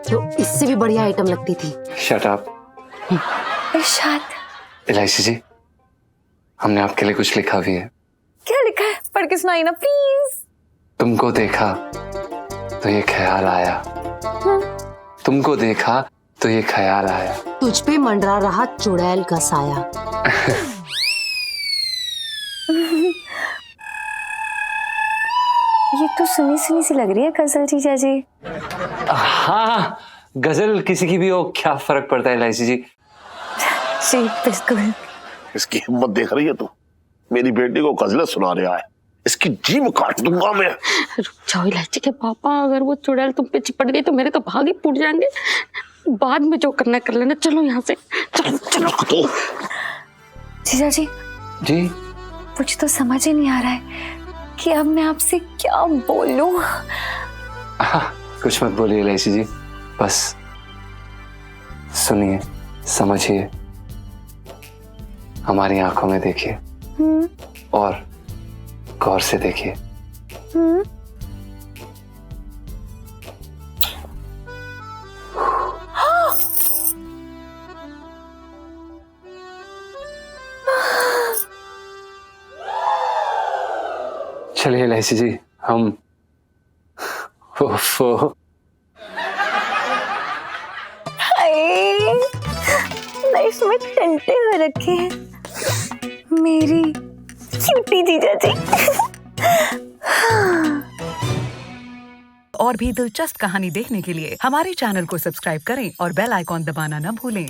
तो इससे भी बढ़िया आइटम लगती थी। Shut up. इरशाद इलायची जी हमने आपके लिए कुछ लिखा भी है। क्या लिखा है? पढ़ के सुनाई ना प्लीज। तुमको देखा तो ये ख्याल आया, तुमको देखा तो ये ख्याल आया, तुझ पे मंडरा रहा चुड़ैल का साया। ये तो सुनी सुनी सी लग रही है गजल जीजा जी। हाँ गजल किसी की भी हो, क्या फर्क पड़ता है इलायची जी। जी बिल्कुल। इसकी हिम्मत देख रही है तू? मेरी बेटी को गजलें सुना रहा है, इसकी जीभ काट दूंगा मैं। रुक जाओ इलायची के पापा, अगर वो चुड़ैल तुम पे चिपट गई तो मेरे तो भाग ही फूट जाएंगे। बाद में जो करना कर लेना, चलो यहाँ से, चलो चलो। तो जीजा जी जी मुझे तो समझ ही नहीं आ रहा है कि अब मैं आपसे क्या बोलूं। कुछ मत बोलिए इलायची जी, बस सुनिए, समझिए, हमारी आंखों में देखिए और गौर से देखिए। चलिए इलायची जी हम लाइफ में टंटे हो रखे हैं मेरी क्यूटी जीजा जी। और भी दिलचस्प कहानी देखने के लिए हमारे चैनल को सब्सक्राइब करें और बेल आइकॉन दबाना न भूलें।